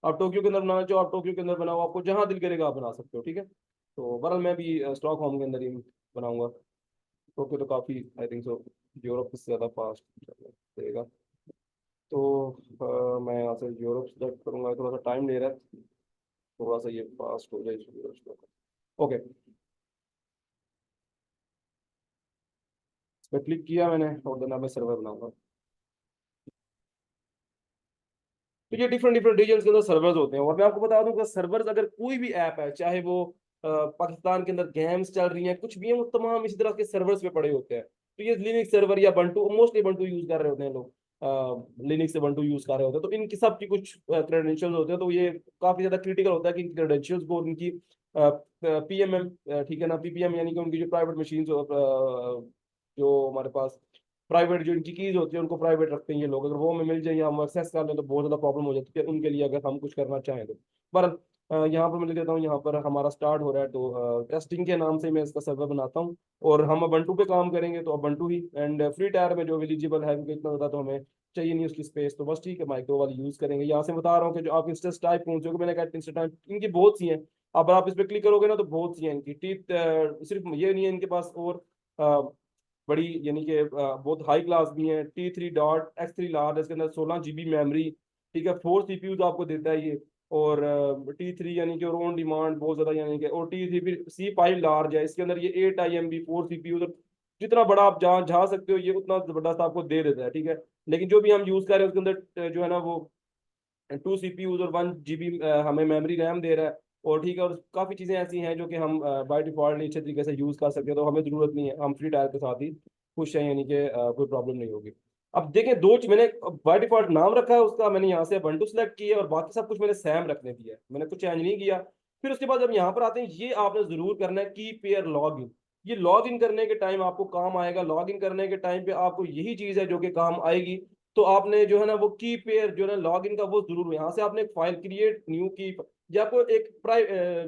S1: आप टोक्यो के अंदर बनाना चाहो, आप टोक्यो के अंदर बनाओ, आपको जहां दिल करेगा आप बना सकते हो, ठीक है। तो बहरहाल मैं भी स्टॉक होम के अंदर ही बनाऊंगा। टोक्यो तो काफी आई थिंक सो यूरोप से ज्यादा फास्ट रहेगा। तो मैं यहाँ से यूरोप सेलेक्ट करूंगा, थोड़ा सा टाइम ले रहा है, थोड़ा सा ये फास्ट हो जाए। ओके, इस पर क्लिक किया मैंने, और देन अब मैं सर्वर बनाऊंगा। तो ये डिफरेंट डिफरेंट रीजन के अंदर सर्वर्स होते हैं। और मैं आपको बता दूं कि सर्वर्स, अगर कोई भी ऐप है, चाहे वो पाकिस्तान के अंदर गेम्स चल रही हैं, कुछ भी है, वो तमाम इसी तरह के सर्वर्स पे पड़े होते हैं। तो ये लिनक्स सर्वर या बंटू, मोस्टली बंटू यूज कर रहे होते हैं लोग, लिनक्स से बंटू यूज कर रहे होते हैं। तो इनकी सब की कुछ क्रेडेंशियल्स होते हैं, तो ये काफी ज्यादा क्रिटिकल होता है कि क्रेडेंशियल्स को उनकी पीएमएम, ठीक है ना, पीपीएम, यानी कि उनकी जो प्राइवेट मशीन जो हमारे पास प्राइवेट जो इनकी कीज होती है उनको प्राइवेट रखते हैं ये लोग। अगर वो हमें मिल जाए या हम एक्सेस कर लें तो बहुत ज़्यादा प्रॉब्लम हो जाती है उनके लिए, अगर हम कुछ करना चाहें तो। पर यहाँ पर मैं लिख देता हूँ, यहाँ पर हमारा स्टार्ट हो रहा है, तो टेस्टिंग के नाम से मैं इसका सर्वर बनाता हूँ। और हम अबंटू पे काम करेंगे, तो Ubuntu he, and free tyre में जो एलिजिबल है, क्योंकि इतना ज़्यादा तो हमें चाहिए नहीं उसकी स्पेस, तो बस ठीक है, माइक्रो वाली यूज़ करेंगे। यहाँ से बता रहा हूँ कि जो आप इंस्टेंस टाइप पहुंचोगे, मैंने कहा इंस्टेंस टाइप इनकी बहुत सी हैं। अब आप इस पर क्लिक करोगे ना तो बहुत सी हैं इनकी टीथ, सिर्फ ये नहीं है इनके पास, और बड़ी, यानी कि बहुत हाई क्लास भी हैं। T3.X3 लार्ज, इसके अंदर 16 GB मेमोरी, ठीक है, 4 CPU तो आपको देता है ये। और T3 यानी कि ऑन डिमांड बहुत ज़्यादा, यानी कि, और T3 फिर C5 लार्ज है, इसके अंदर ये 8 IMB 4 CPU, तो जितना बड़ा आप जहाँ जा सकते हो ये उतना ज़बरदस्त आपको दे देता है, ठीक है। लेकिन जो भी हम यूज़ कर रहे हैं उसके अंदर जो है ना वो 2 CPUs और 1 GB हमें मेमोरी रैम दे रहा है। और ठीक है, और काफ़ी चीज़ें ऐसी हैं जो कि हम बाय डिफॉल्ट अच्छे तरीके से यूज़ कर सकते हैं, तो हमें ज़रूरत नहीं है, हम फ्री टायर के साथ ही खुश हैं, यानी कि कोई प्रॉब्लम नहीं होगी। अब देखें, मैंने बाय डिफॉल्ट नाम रखा है उसका, मैंने यहाँ से बंटू सेलेक्ट किया और बाकी सब कुछ मैंने सैम रखने दिया है, मैंने कुछ चेंज नहीं किया। फिर उसके बाद जब यहाँ पर आते हैं, ये आपने ज़रूर करना है की पेयर लॉग इन। ये लॉग इन करने के टाइम आपको काम आएगा, लॉग इन करने के टाइम पे आपको यही चीज़ है जो कि काम आएगी। तो आपने जो है ना वो की पेयर जो है ना लॉग इन का, वो जरूर यहाँ से आपने एक फाइल क्रिएट न्यू की, या आपको एक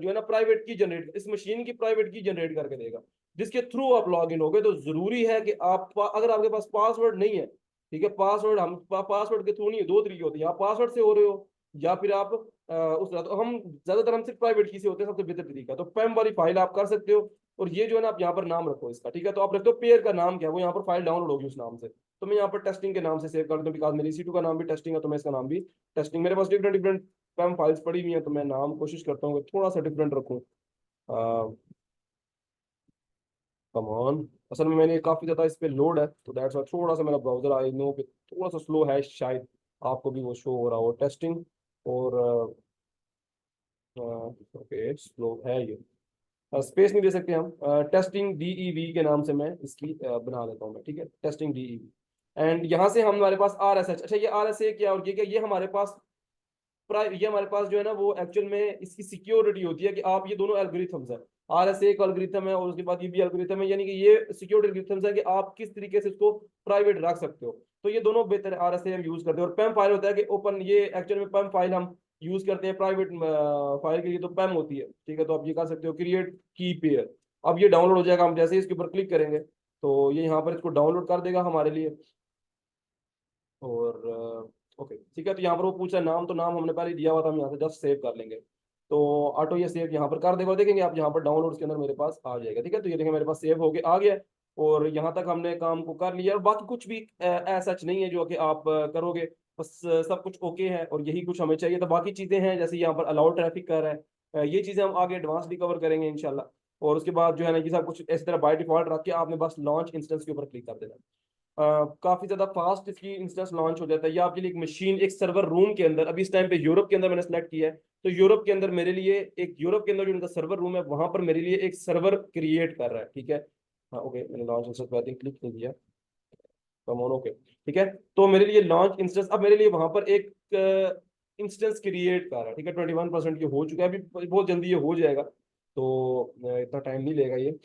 S1: जो है ना प्राइवेट की जनरेट, इस मशीन की प्राइवेट की जनरेट करके देगा, जिसके थ्रू आप लॉग इन हो गए। तो जरूरी है कि आप, अगर आपके पास पासवर्ड नहीं है, ठीक है, पासवर्ड हम पासवर्ड के थ्रू नहीं है, दो तरीके होते हैं, आप पासवर्ड से हो रहे हो या फिर आप उस तरह, तो हम ज्यादातर हम सिर्फ प्राइवेट की से होते हैं, सबसे बेहतर तरीका। तो पैम वाली फाइल आप कर सकते हो। और ये जो है ना आप यहाँ पर नाम रखो इसका, ठीक है, तो आप रखते हो पेयर का नाम क्या है, वो यहाँ पर फाइल डाउनलोड होगी उस नाम से। तो मैं यहाँ पर टेस्टिंग के नाम से सेव कर दूँ, बिकॉज मेरी C2 का नाम भी टेस्टिंग है, तो मैं इसका नाम भी टेस्टिंग, मेरे पास डिफरेंट डिफरेंट पैम फाइल्स पड़ी हुई हैं, तो मैं नाम कोशिश करता हूँ कि थोड़ा सा डिफरेंट रखूँ। कम ऑन, असल में मैंने काफ़ी ज़्यादा इस पे लोड है, तो दैट्स वाई थोड़ा सा मेरा ब्राउजर आई नो कि थोड़ा सा स्लो है, शायद आपको भी वो शो हो रहा हो टेस्टिंग। और ओके, स्लो है ये, स्पेस नहीं दे सकते हम। टेस्टिंग DEV के नाम से मैं इसकी बना देता हूँ मैं, ठीक है, टेस्टिंग DEV। एंड यहाँ से हमारे पास RSH, अच्छा ये RSA क्या और ये क्या, ये हमारे पास ये हमारे पास जो है ना वो एक्चुअल में इसकी सिक्योरिटी होती है कि आप, ये दोनों एल्गोरिथम्स है, RSA एक एल्गोरिथम है और उसके बाद ये भी एल्गोरिथम है, यानी कि ये सिक्योरिटी एल्गोरिथम्स है कि आप किस तरीके से इसको प्राइवेट रख सकते हो। तो ये दोनों बेहतर RSA हम यूज करते हैं। और पैम फाइल होता है कि ओपन, ये एक्चुअल में पैम फाइल हम यूज करते हैं प्राइवेट फाइल के लिए, तो पैम होती है, ठीक है। तो आप ये कर सकते हो क्रिएट की पेयर। अब ये डाउनलोड हो जाएगा, हम जैसे ही इसके ऊपर क्लिक करेंगे तो ये यहाँ पर इसको डाउनलोड कर देगा हमारे लिए। और ओके ठीक है, तो यहाँ पर वो पूछा नाम, तो नाम हमने पहले दिया हुआ था, हम यहाँ से जस्ट सेव कर लेंगे। तो ऑटो ये सेव यहाँ पर कर देगा, और देखेंगे आप यहाँ पर डाउनलोड्स के अंदर मेरे पास आ जाएगा। ठीक है, तो ये देखेंगे मेरे पास सेव होके आ गया, और यहाँ तक हमने काम को कर लिया, और बाकी कुछ भी ऐसा नहीं है जो कि आप करोगे, बस सब कुछ ओके है, और यही कुछ हमें चाहिए। तो बाकी चीजें हैं जैसे यहाँ पर अलाउड ट्रैफिक कर रहा है, ये चीजें हम आगे एडवांस भी कवर करेंगे इंशाल्लाह। और उसके बाद जो है ना ये सब कुछ इस तरह बाय डिफॉल्ट रख के आपने बस लॉन्च इंस्टेंस के ऊपर क्लिक कर देना। काफी ज्यादा फास्ट इसकी इंस्टेंस लॉन्च हो जाता है। ये आपके लिए एक मशीन, एक सर्वर रूम के अंदर, अभी इस टाइम पे यूरोप के अंदर मैंने सेलेक्ट किया है, तो यूरोप के अंदर मेरे लिए एक, यूरोप के अंदर जो उनका सर्वर रूम है वहां पर मेरे लिए एक सर्वर क्रिएट कर रहा है। ठीक है, हाँ ओके, मैंने लॉन्च इंस्टेंस पे आई थिंक क्लिक नहीं किया, कम ऑन, ओके ठीक है। तो मेरे लिए लॉन्च इंस्टेंस अब मेरे लिए वहां पर एक इंस्टेंस क्रिएट कर रहा है। ठीक है, 21% ये हो चुका है, अभी बहुत जल्दी ये हो जाएगा, तो इतना टाइम नहीं लेगा ये।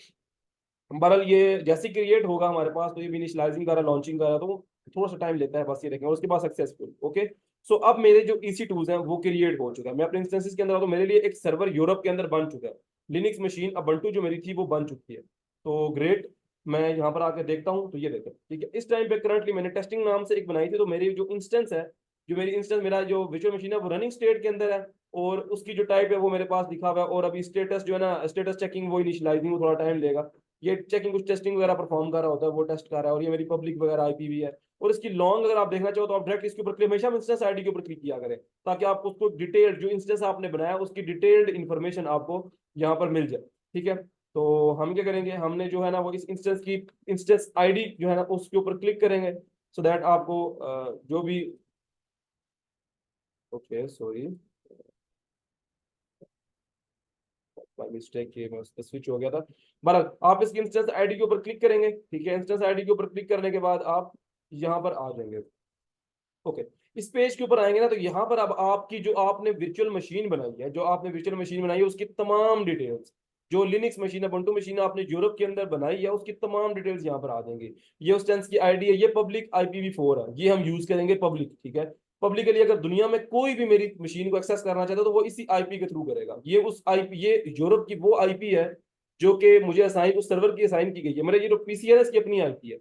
S1: बहरहाल ये जैसे क्रिएट होगा हमारे पास, तो ये भी इनिशियलाइजिंग कर रहा है, लॉन्चिंग कर रहा है, तो थोड़ा सा टाइम लेता है, बस ये देखें, और उसके बाद सक्सेसफुल। ओके, सो अब मेरे जो ईसी टूल्स हैं वो क्रिएट हो चुका है, मैं अपने इंस्टेंसेस के अंदर, तो मेरे लिए एक सर्वर यूरोप के अंदर बन चुका है। लिनक्स मशीन अबंटू जो मेरी थी वो बन चुकी है, तो ग्रेट। मैं यहाँ पर आके देखता हूँ, तो ये देखें, ठीक है, इस टाइम पे करंटली मैंने टेस्टिंग नाम से एक बनाई थी, तो मेरी जो इंस्टेंस है, जो मेरी इंस्टेंस, मेरा जो वर्चुअल मशीन है वो रनिंग स्टेट के अंदर है, और उसकी जो टाइप है वो मेरे पास दिखा हुआ है, और अभी स्टेटस जो है ना, स्टेटस चेकिंग वो इनिशियलाइजिंग में थोड़ा टाइम लेगा, ये चेकिंग कुछ टेस्टिंग वगैरह परफॉर्म कर रहा होता है, वो टेस्ट कर रहा है, और ये मेरी पब्लिक वगैरह आईपी है। और इसकी लॉन्ग अगर आप देखना चाहो तो आप डायरेक्ट इसके ऊपर क्लिक, हमेशा इंस्टेंस आईडी के ऊपर क्लिक किया करें, ताकि आपको उसको डिटेल्ड, जो इंस्टेंस आपने बनाया उसकी डिटेल्ड इन्फॉर्मेशन आपको यहाँ पर मिल जाए। ठीक है, तो हम क्या करेंगे, हमने जो है ना वो इस इंस्टेंस की इंस्टेंस आईडी जो है ना उसके ऊपर क्लिक करेंगे, सो दैट आपको जो भी, ओके सॉरी बाय मिस्टेक ये स्विच हो गया था। बहरहाल आप इसकी इंस्टेंस आईडी के ऊपर क्लिक करेंगे। ठीक है, इंस्टेंस आईडी के ऊपर क्लिक करने के बाद आप यहाँ पर आ जाएंगे। ओके, इस पेज के ऊपर आएंगे ना, तो यहाँ पर अब आपकी जो आपने वर्चुअल मशीन बनाई है, जो आपने वर्चुअल मशीन बनाई है उसकी तमाम डिटेल्स, जो लिनक्स मशीन है, बंटू मशीन आपने यूरोप के अंदर बनाई है, उसकी तमाम डिटेल्स यहाँ पर आ जाएंगी। ये उस टेंस की आईडी है, ये पब्लिक IPv4 है, ये हम यूज करेंगे पब्लिक। ठीक है, पब्लिकली अगर दुनिया में कोई भी मेरी मशीन को एक्सेस करना चाहता है तो वो इसी आईपी के थ्रू करेगा। ये उस आईपी, ये यूरोप की वो आईपी है जो कि मुझे असाइन, उस सर्वर की असाइन की गई है। मेरा ये जो पीसी है ना, इसकी अपनी आईपी है।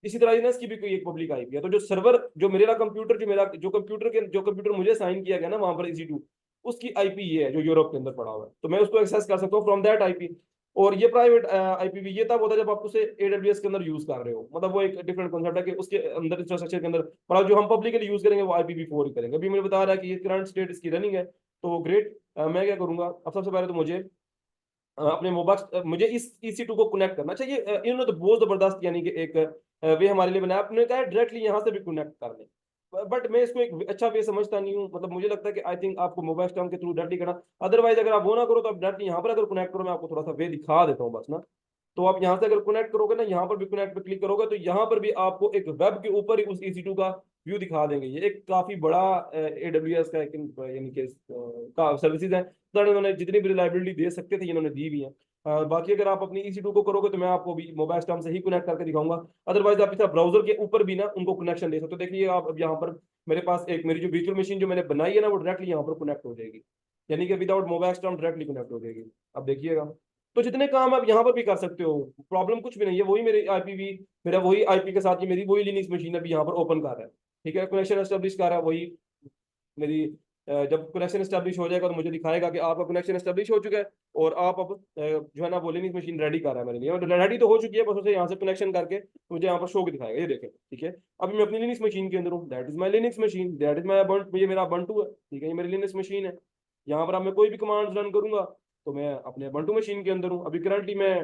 S1: इसी तरह ना इसकी भी कोई एक पब्लिक आईपी है, तो जो सर्वर, जो मेरा कंप्यूटर, जो मेरा जो कंप्यूटर के, जो कंप्यूटर मुझे साइन किया गया ना वहां पर EC2, उसकी आईपी ये है जो यूरोप के अंदर पड़ा हुआ है, तो मैं उसको एक्सेस कर सकता हूँ फ्रॉम दैट आईपी। और ये प्राइवेट IPv ये तब होता है जब आप उसे AWS के अंदर यूज कर रहे हो, मतलब वो एक डिफरेंट कॉन्सेप्ट है कि उसके अंदर इंफ्रास्ट्रक्चर के अंदर, पर जो हम पब्लिकली यूज करेंगे वो IPv4 ही करेंगे। अभी मुझे बता रहा है कि ये करंट स्टेट इसकी रनिंग है, तो ग्रेट। मैं क्या करूंगा, अब सबसे पहले तो मुझे अपने मोबाइल, मुझे इस EC2 को कनेक्ट करना चाहिए। इन्होंने तो बहुत जबरदस्त यानी कि एक वे हमारे लिए बनाया, आपने कहा डायरेक्टली यहाँ से भी कनेक्ट कर लें, बट मैं इसको एक अच्छा वे समझता नहीं हूँ। मतलब मुझे लगता है कि आई थिंक आपको मोबाइल स्टॉम के थ्रू डायरेक्टली करना, अदरवाइज अगर आप वो ना करो तो आप डायरेक्टली यहाँ पर अगर कनेक्ट करो, मैं आपको थोड़ा सा वे दिखा देता हूँ बस ना। तो आप यहाँ से अगर कनेक्ट करोगे ना, यहाँ पर भी कनेक्ट पे क्लिक करोगे, तो यहाँ पर भी आपको एक वेब के ऊपर ही उस EC2 का व्यू दिखा देंगे। ये एक काफी बड़ा AWS का यानी कि का सर्विसेज है, तो इन्होंने जितनी भी रिलायबिलिटी दे सकते थे इन्होंने दी भी है। बाकी अगर आप अपनी EC2 को करोगे तो मैं आपको भी मोबाइल स्टॉम से ही कनेक्ट करके दिखाऊंगा, अदरवाइज आप इस ब्राउजर के ऊपर भी ना उनको कनेक्शन दे सकते हो। देखिए आप अब यहाँ पर मेरे पास एक मेरी जो वर्चुअल मशीन जो मैंने बनाई है ना, वो डायरेक्टली यहाँ पर कनेक्ट हो जाएगी, यानी कि without mobile storm directly connect हो जाएगी। अब देखिएगा, तो जितने काम आप यहाँ पर भी कर सकते हो, प्रॉब्लम कुछ भी नहीं है। वही मेरे IPv, मेरा वही आईपी के साथ ही मेरी वही लिनक्स मशीन अभी यहाँ पर ओपन कर रहा है। ठीक है, कनेक्शन एस्टेब्लिश कर रहा है वही मेरी। जब कनेक्शन एस्टेब्लिश हो जाएगा तो मुझे दिखाएगा कि आपका कनेक्शन एस्टेब्लिश हो चुका है, और आप अब जो है ना वो लिनक्स मशीन रेडी कर रहा है मेरे लिए, और रेडी तो हो चुकी है, बस उसे यहाँ से कनेक्शन करके मुझे यहाँ पर शो दिखाएगा, ये देखें। ठीक है, अभी मैं अपनी लिनक्स मशीन के अंदर हूँ, that is my Linux machine, that is my ये मेरा बंटू है। ठीक है, ये मेरी लिनक्स मशीन है। यहाँ पर अब मैं कोई भी कमांड रन करूंगा तो मैं अपने बंटू मशीन के अंदर हूँ। अभी करंटली मैं,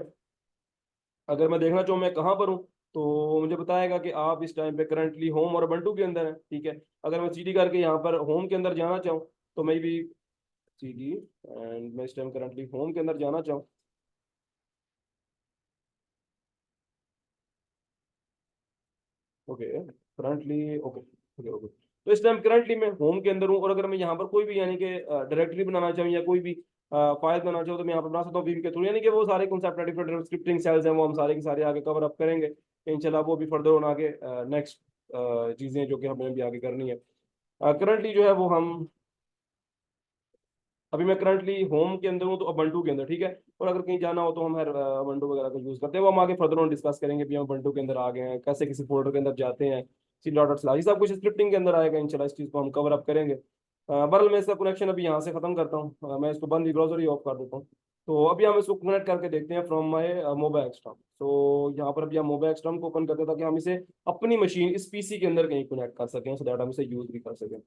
S1: अगर मैं देखना चाहूँ मैं कहाँ पर हूँ, तो मुझे बताएगा कि आप इस टाइम पे करंटली होम और बंटू के अंदर है। ठीक है, अगर मैं CD करके यहाँ पर होम के अंदर जाना चाहूँ, तो मैं भी CD, एंड मैं इस टाइम करंटली होम के अंदर जाना चाहूँ। Okay, currently okay okay okay, तो इस टाइम करंटली मैं होम के अंदर हूँ, और अगर मैं यहाँ पर कोई भी यानी कि डायरेक्टरी बनाना चाहूँ या कोई भी फाइल बनाना चाहूँ, तो मैं यहाँ पर बना सकता हूँ विम के थ्रू, यानी कि वो सारे कॉन्सेप्ट डिफरेंट स्क्रिप्टिंग सेल्स हैं, वो हम सारे के सारे आगे कवर अप करेंगे इंशाल्लाह। वो भी फर्दर ऑन आगे नेक्स्ट चीज़ें जो कि हमें भी आगे करनी है। करंटली जो है वो हम, अभी मैं करंटली होम के अंदर हूँ तो ubuntu के अंदर। ठीक है, और अगर कहीं जाना हो तो हम हर ubuntu वगैरह का यूज करते हैं, वो हम आगे फर्दर ऑन डिस्कस करेंगे भी हम ubuntu के अंदर आ गए हैं, कैसे किसी फोल्डर के अंदर जाते हैं, सी डॉट स्लैश, सब कुछ स्क्रिप्टिंग के अंदर आएगा इंशाल्लाह, इस चीज़ को हम कवर अप करेंगे। बहरहाल मैं इसका कनेक्शन अभी यहाँ से खत्म करता हूँ, मैं इसको बंद ब्राउजर ही ऑफ कर देता हूँ। तो अभी हम इसको कनेक्ट करके देखते हैं फ्रॉम माय मोबाइल एक्सटर्म। तो यहाँ पर अभी हम मोबाइल एक्सटर्म को ओपन करते हैं ताकि हम इसे अपनी मशीन इस पीसी के अंदर कहीं कनेक्ट कर सकें, सो दैट हम इसे यूज भी कर सकें।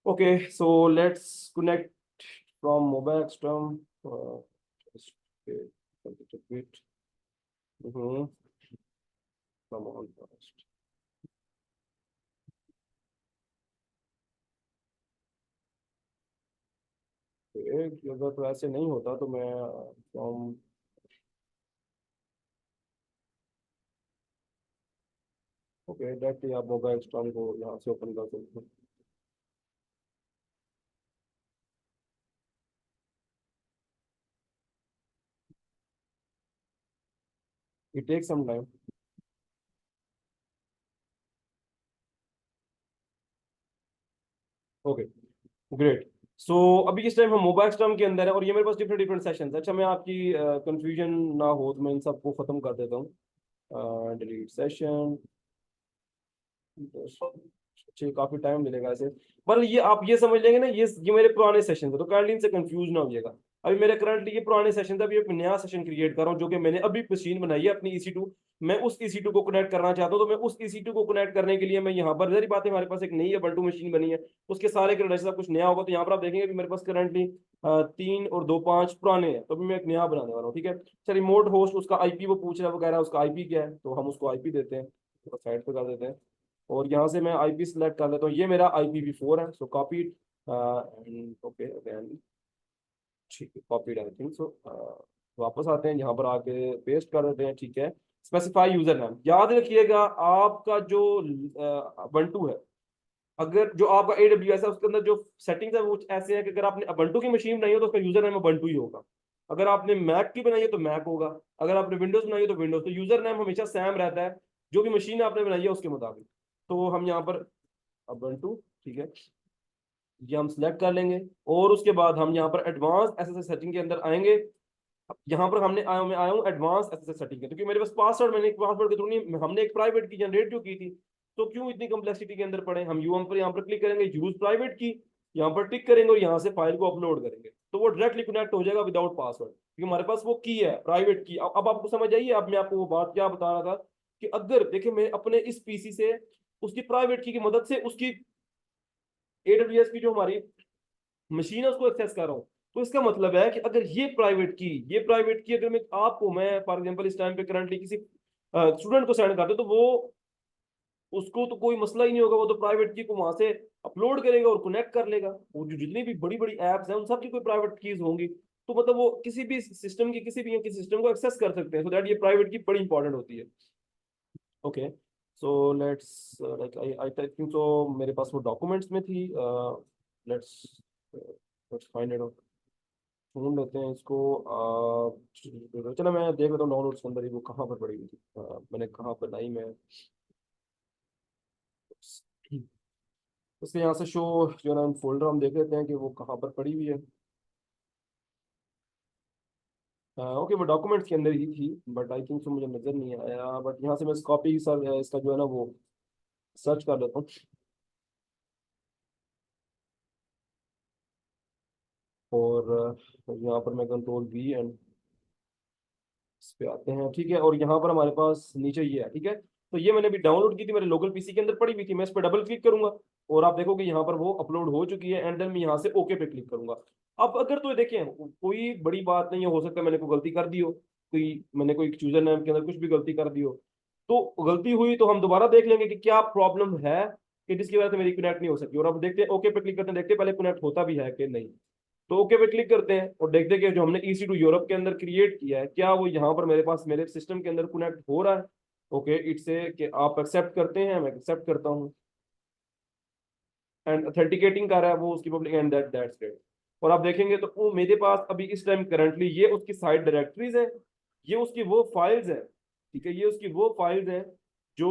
S1: Okay, so let's connect from MobaXterm. अगर तो ऐसे नहीं होता तो मैं फ्रॉम, ओके डायरेक्टली आप मोबाइल एक्सटर्म को यहाँ से ओपन कर सकते हैं। It take some time. Okay, great. So अभी इस टाइम हम मोबाइल स्टॉर्म के अंदर है और ये मेरे पास डिफरेंट डिफरेंट सेशंस। अच्छा, मैं आपकी कंफ्यूजन ना हो तो मैं इन सबको खत्म कर देता हूँ। Delete session. अच्छा, काफी टाइम मिलेगा ऐसे, पर ये आप ये समझ लेंगे ना, ये मेरे पुराने सेशन थे, तो काइंडली इनसे कंफ्यूज ना होइएगा। अभी मेरे करंटली ये पुराने सेशन थे, अभी एक नया सेशन क्रिएट कर रहा हूँ जो कि मैंने अभी मशीन बनाई है अपनी EC2। मैं उस EC2 को कनेक्ट करना चाहता हूँ, तो मैं उस EC2 को कनेक्ट करने के लिए मैं यहाँ पर, जरी बात है हमारे पास एक नई है बल्टू मशीन बनी है, उसके सारे क्रेडेंशियल सब कुछ नया होगा। तो यहाँ पर आप देखेंगे कि मेरे पास करंटली 3 और 2 5 पुराने हैं, तो अभी मैं एक नया बनाने वाला हूँ। ठीक है, अच्छा, रिमोट होस्ट उसका IP वो पूछ रहा है वगैरह, उसका IP क्या है, तो हम उसको IP देते हैं, तो साइड पे कर देते हैं। और यहाँ से मैं IP सिलेक्ट कर लेता हूँ, ये मेरा IPv4 है, सो कॉपी, ओके अगेन, ठीक है, कॉपीड एवरीथिंग। सो वापस आते हैं यहाँ पर आके पेस्ट कर देते हैं। ठीक है, स्पेसिफाई यूजर नाम, याद रखिएगा आपका जो बंटू है, अगर जो आपका AWS है उसके अंदर जो सेटिंग्स है वो कुछ ऐसे है कि अगर आपने बंटू की मशीन बनाई हो तो उसका यूजर नेम बंटू ही होगा। अगर आपने मैक की बनाई है तो मैक होगा, अगर आपने विंडोज बनाई है तो विंडोज, तो यूजर नेम हमेशा सेम रहता है जो भी मशीन आपने बनाई है उसके मुताबिक। तो हम यहाँ पर बंटू, ठीक है, ये हम सिलेक्ट कर लेंगे। और उसके बाद हम यहाँ पर एडवांस SSL सेटिंग के अंदर आएंगे। यहाँ पर मैं आया हूँ एडवांस SSL सेटिंग के, क्योंकि मेरे पास पासवर्ड, मैंने एक पासवर्ड के थ्रू नहीं, हमने एक प्राइवेट की जनरेट जो की थी, तो क्यों इतनी कम्प्लेक्सिटी के अंदर पड़े। हम यूएम पर यहाँ पर क्लिक करेंगे, यूज प्राइवेट की, यहाँ पर टिक करेंगे और यहाँ से फाइल को अपलोड करेंगे, तो वो डायरेक्टली कनेक्ट हो जाएगा विदाउट पासवर्ड, क्योंकि हमारे पास वो की है प्राइवेट की। अब आपको समझ आइए, अब मैं आपको वो बात क्या बता रहा था कि अगर देखिए मैं अपने इस पीसी से उसकी प्राइवेट की मदद से उसकी AWS की जो हमारी मशीन है उसको एक्सेस कर रहा हूँ, तो इसका मतलब है कि अगर ये प्राइवेट की अगर मैं फॉर एग्जांपल इस टाइम पे करंटली किसी स्टूडेंट को सेंड करते तो वो, उसको तो कोई मसला ही नहीं होगा, वो तो प्राइवेट की को वहां से अपलोड करेगा और कनेक्ट कर लेगा। और जो जितनी भी बड़ी बड़ी एप्स हैं उन सब की कोई प्राइवेट कीज होंगी, तो मतलब वो किसी भी सिस्टम की किसी सिस्टम को एक्सेस कर सकते हैं, सो दैट ये प्राइवेट की बड़ी इंपॉर्टेंट होती है। Okay, so let's like I I think so मेरे पास वो डॉक्यूमेंट्स में थी। लेट्स लेट्स फाइंड इट, ढूंढ लेते हैं इसको। चलो मैं देख लेता हूँ डाउनलोड्स के अंदर ही वो कहाँ पर पड़ी हुई थी, मैंने कहाँ पर लाई मैं उसके यहाँ से शो, जो ना फोल्डर हम देख लेते हैं कि वो कहाँ पर पड़ी हुई है। ओके, वो डॉक्यूमेंट्स के अंदर ही थी, बट आई थिंक सो मुझे नजर नहीं आया, बट यहाँ से मैं कॉपी सर इसका जो है ना वो सर्च कर लेता हूँ। और यहाँ पर मैं कंट्रोल V एंड इस पे आते हैं। ठीक है, और यहाँ पर हमारे पास नीचे ये है। ठीक है, तो ये मैंने अभी डाउनलोड की थी, मेरे लोकल पीसी के अंदर पड़ी हुई थी, मैं इस पर डबल क्लिक करूंगा और आप देखोगे यहाँ पर वो अपलोड हो चुकी है, एंड देन मैं यहाँ से ओके पे क्लिक करूंगा। अब अगर तो देखें कोई बड़ी बात नहीं है, हो सकता है मैंने कोई गलती कर दी हो, मैंने कोई यूजर नेम के अंदर कुछ भी गलती कर दी हो, तो गलती हुई तो हम दोबारा देख लेंगे कि क्या प्रॉब्लम है कि जिसकी वजह से मेरी कनेक्ट नहीं हो सकी। और अब देखते हैं, ओके पे क्लिक करते हैं, देखते हैं पहले कनेक्ट होता भी है कि नहीं। तो ओके पे क्लिक करते हैं और देखते हैं कि जो हमने EC2 यूरोप के अंदर क्रिएट किया है क्या वो यहाँ पर मेरे पास मेरे सिस्टम के अंदर कनेक्ट हो रहा है। ओके, इट्स से कि आप एक्सेप्ट करते हैं, मैं एक्सेप्ट करता हूँ, एंड ऑथेंटिकेटिंग कर रहा है वो उसकी पब्लिक, एंड दैट्स ग्रेट। और आप देखेंगे तो वो मेरे पास अभी इस टाइम करंटली ये उसकी साइड डायरेक्टरीज है, ये उसकी वो फाइल्स है। ठीक है, ये उसकी वो फाइल्स हैं जो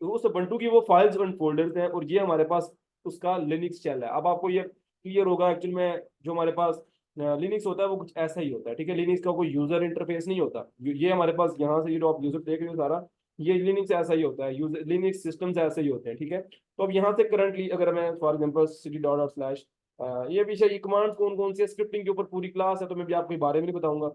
S1: उस बंटू की वो फाइल्स एंड फोल्डर्स हैं, और ये हमारे पास उसका लिनक्स चल है। अब आपको ये क्लियर होगा एक्चुअल में जो हमारे पास लिनक्स होता है वो कुछ ऐसा ही होता है। ठीक है, लिनक्स का कोई यूजर इंटरफेस नहीं होता, ये हमारे पास यहाँ से ये जो आप यूजर देख रहे हो सारा, ये लिनक्स ऐसा ही होता है, यूजर लिनक्स सिस्टम्स ऐसे ही होते हैं। ठीक है, तो अब यहाँ से करंटली अगर मैं फॉर एग्जांपल cd./, ये विषय, ये कमांड्स कौन कौन सी है, स्क्रिप्टिंग के ऊपर पूरी क्लास है, तो मैं भी आपको बारे में नहीं बताऊंगा।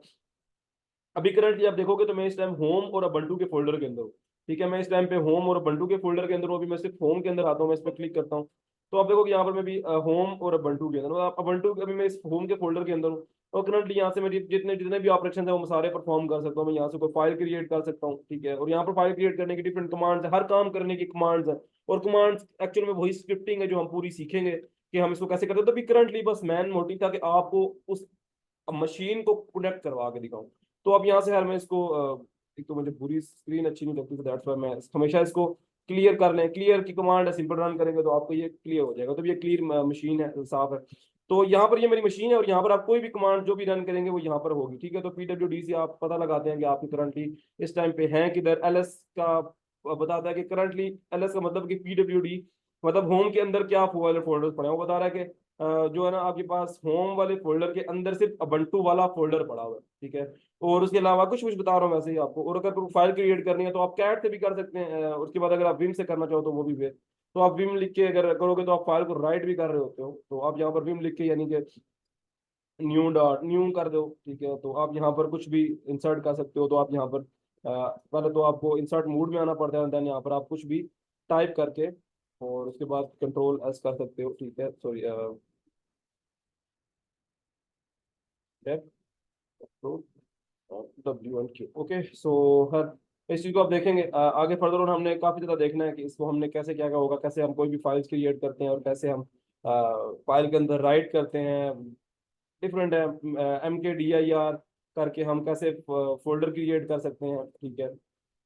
S1: अभी करंटली आप देखोगे तो मैं इस टाइम होम और अबंटू के फोल्डर के अंदर हूँ। ठीक है, मैं इस टाइम पे होम और अबंटू के फोल्डर के अंदर हूँ। अभी मैं सिर्फ होम के अंदर आता हूँ, मैं इस पर क्लिक करता हूँ, तो आप देखोगे यहाँ पर मैं भी होम और अबंटू के अंदर हूँ। अबंटू अभी मैं इस होम के फोल्डर के अंदर हूँ, और करंटली यहाँ से मेरी जितने जितने भी ऑपरेशन है वो मैं सारे परफॉर्म कर सकता हूँ। मैं यहाँ से कोई फाइल क्रिएट कर सकता हूँ, ठीक है, और यहाँ पर फाइल क्रिएट करने की डिफरेंट कमांड्स है, हर काम करने की कमांड्स है। और कमांड्स एक्चुअल में वही स्क्रिप्टिंग है जो हम पूरी सीखेंगे कि हम इसको कैसे करते हैं। तो अभी करंटली बस मैन मोटिव था कि आपको उस मशीन को कनेक्ट करवा के दिखाऊं। तो अब यहाँ से यार मैं इसको एक तो मुझे पूरी स्क्रीन अच्छी नहीं लगती, तो दैट्स व्हाई मैं हमेशा इसको क्लियर कर लें। क्लियर की कमांड है, सिंपल रन करेंगे तो आपको ये क्लियर हो जाएगा। तो ये क्लियर मशीन है, साफ है। तो यहाँ पर ये मेरी मशीन है, और यहाँ पर आप कोई भी कमांड जो भी रन करेंगे वो यहाँ पर होगी। ठीक है, तो पीडब्ल्यूडी से आप पता लगाते हैं कि आपकी करंटली इस टाइम पे हैं किधर। एलएस का बताता है कि करंटली, एलएस का मतलब कि पीडब्ल्यूडी मतलब होम के अंदर क्या फोल्डर पड़े हैं, वो बता रहा है कि जो है ना आपके पास होम वाले फोल्डर के अंदर सिर्फ अबंटू वाला फोल्डर पड़ा हुआ है। ठीक है, और उसके अलावा कुछ कुछ बता रहा हूँ वैसे ही आपको। और अगर फाइल क्रिएट करनी है तो आप कैट से भी कर सकते हैं, उसके बाद अगर आप विम से करना चाहो तो वो भी वे। तो आप विम लिख के अगर करोगे तो आप फाइल को राइट भी कर रहे होते हो, तो आप यहाँ पर विम लिख के यानी कि न्यू डॉट न्यू कर दो। ठीक है, तो आप यहाँ पर कुछ भी इंसर्ट कर सकते हो। तो आप यहाँ पर पहले तो आपको इंसर्ट मोड में आना पड़ता है, देन यहाँ पर आप कुछ भी टाइप करके और उसके बाद कंट्रोल एस कर सकते हो। ठीक है, सॉरी, W1Q। ओके, सो हर इस चीज को आप देखेंगे आगे फर्दर ऑन हमने काफी ज्यादा देखना है कि इसको हमने कैसे क्या क्या होगा, कैसे हम कोई भी फाइल्स क्रिएट करते हैं और कैसे हम फाइल के अंदर राइट करते हैं। डिफरेंट है, MKDIR करके हम कैसे फोल्डर क्रिएट कर सकते हैं। ठीक है,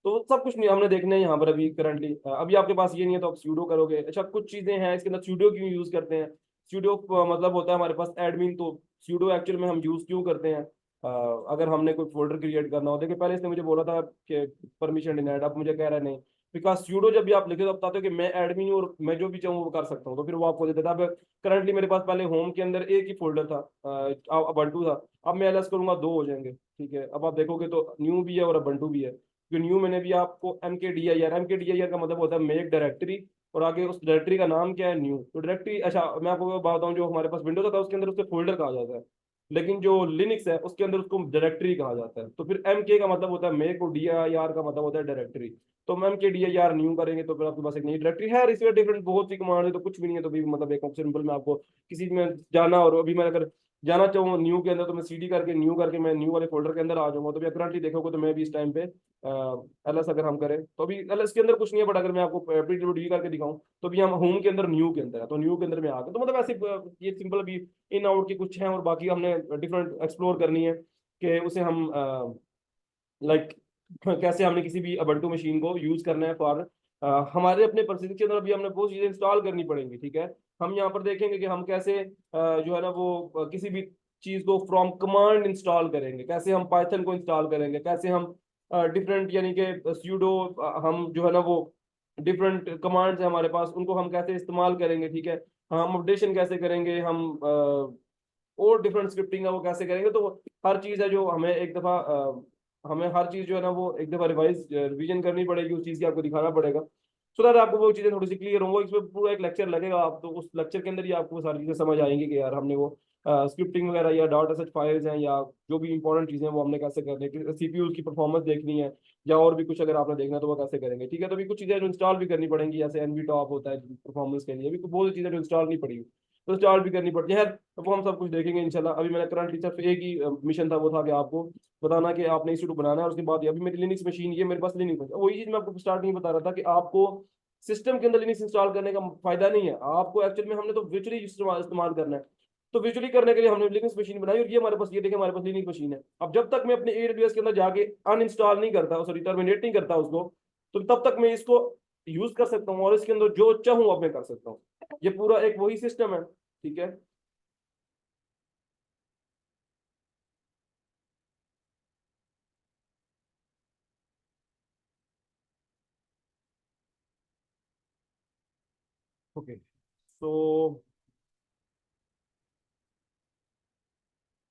S1: तो सब कुछ नहीं हमने देखना है यहाँ पर अभी करंटली। अभी आपके पास ये नहीं है तो आप सूडो करोगे। अच्छा, कुछ चीजें हैं इसके अंदर, सूडो क्यों यूज करते हैं। सूडो मतलब होता है हमारे पास एडमिन। तो सूडो एक्चुअल में हम यूज क्यों करते हैं, अगर हमने कोई फोल्डर क्रिएट करना हो। देखिए, पहले इसने मुझे बोला था कि परमिशन डिनाइड, अब मुझे कह रहा है नहीं। बिकॉज सूडो जब भी आप लिखे तो बताते हो कि मैं एडमिन हूँ और मैं जो भी चाहूँ वो कर सकता हूँ, तो फिर वो आपको देता था। अब करंटली मेरे पास पहले होम के अंदर एक ही फोल्डर था, अबंटू था। अब मैं एलएस करूंगा दो हो जाएंगे। ठीक है, अब आप देखोगे तो न्यू भी है और अबंटू भी है। जो न्यू मैंने भी आपको MKDIR का मतलब होता है मेक डायरेक्टरी, और आगे उस डायरेक्टरी का नाम क्या है, न्यू। तो डायरेक्टरी, अच्छा मैं आपको बात बताऊं, जो हमारे पास विंडोज था उसके अंदर उससे फोल्डर कहा जाता है, लेकिन जो लिनक्स है उसके अंदर उसको डायरेक्टरी कहा जाता है। तो फिर MK का मतलब होता है मेक, और DIR का मतलब होता है डायरेक्टरी। तो हम MKDIR न्यू करेंगे तो फिर आपके पास एक नई डायरेक्टरी है। और इसमें डिफरेंट बहुत सी कमांड है, तो कुछ भी नहीं है तो भी मतलब एक सिंपल में आपको किसी में जाना, और अभी मैं अगर जाना चाहूँ न्यू के अंदर तो मैं CD करके न्यू करके मैं न्यू वाले फोल्डर के अंदर आ जाऊंगा। तो भी करंटली देखोगे तो मैं भी इस टाइम पे एलएस अगर हम करें तो अभी एलएस के अंदर कुछ नहीं है, बट अगर मैं आपको PWD करके दिखाऊं तो भी हम होम के अंदर न्यू के अंदर है, तो न्यू के अंदर में आ गए। तो मतलब ऐसे ये सिंपल अभी इन आउट की कुछ हैं, और बाकी हमने डिफरेंट एक्सप्लोर करनी है कि उसे हम लाइक कैसे हमने किसी भी अबंटू मशीन को यूज करना है फॉर हमारे अपने परिस्थिति के अंदर। अभी हमने बहुत चीजें इंस्टॉल करनी पड़ेंगी। ठीक है, हम यहाँ पर देखेंगे कि हम कैसे जो है ना वो किसी भी चीज को फ्रॉम कमांड इंस्टॉल करेंगे, कैसे हम पाइथन को इंस्टॉल करेंगे, कैसे हम डिफरेंट यानी कि सूडो हम जो है ना वो डिफरेंट कमांड्स है हमारे पास, उनको हम कैसे इस्तेमाल करेंगे। ठीक है, हम अपडेशन कैसे करेंगे, हम और डिफरेंट स्क्रिप्टिंग है वो कैसे करेंगे। तो हर चीज है जो हमें एक दफा हमें हर चीज जो है ना वो एक दफा रिवीजन करनी पड़ेगी, उस चीज की आपको दिखाना पड़ेगा, सो दैट आपको वो चीजें थोड़ी सी क्लियर होंगी। इसमें पूरा एक लेक्चर लगेगा, आप तो उस लेक्चर के अंदर ही आपको वो सारी चीजें समझ आएंगी कि यार हमने वो स्क्रिप्टिंग वगैरह या डाटा सेट फाइल्स हैं या जो भी इंपॉर्टेंट चीजें हैं वो हमने कैसे करनी है, CPU की परफॉर्मेंस देखनी है, या और भी कुछ अगर आपने देखना है तो वो कैसे करेंगे। ठीक है, तो भी कुछ चीजें जो इंस्टॉल भी करनी पड़ेंगी, जैसे NV टॉप होता है परफॉर्मेंस के लिए, भी बहुत सी चीजें जो इंस्टॉल नहीं पड़ी, तो इंस्टॉल भी करनी पड़ती है। तो वो हम सब कुछ देखेंगे इंशाल्लाह। अभी मेरा करंट सिर्फ एक ही मिशन था, वो था कि आपको बताना कि आपने इंस्टीट्यूट बनाना है, और उसके बाद अभी मेरी लिनक्स मशीन ये मेरे पास लिनक्स मशीन, वही चीज मैं आपको स्टार्टिंग में बता रहा था कि आपको सिस्टम के अंदर लिनक्स इंस्टॉल करने का फायदा नहीं है आपको। एक्चुअल में हमने तो विचुअली इस्तेमाल करना है। तो विचुअली करने के लिए हमने लिनक्स मशीन बनाई, और ये हमारे पास, ये देखिए हमारे पास लिनक्स मशीन है। अब जब तक मैं अपने AWS के अंदर जाके अनइंस्टॉल नहीं करता, सॉरी टर्मिनेट नहीं करता उसको, तो तब तक मैं इसको यूज कर सकता हूँ, और इसके अंदर जो चाहूँ अब मैं कर सकता हूँ। ये पूरा एक वही सिस्टम है। ठीक है, ओके, तो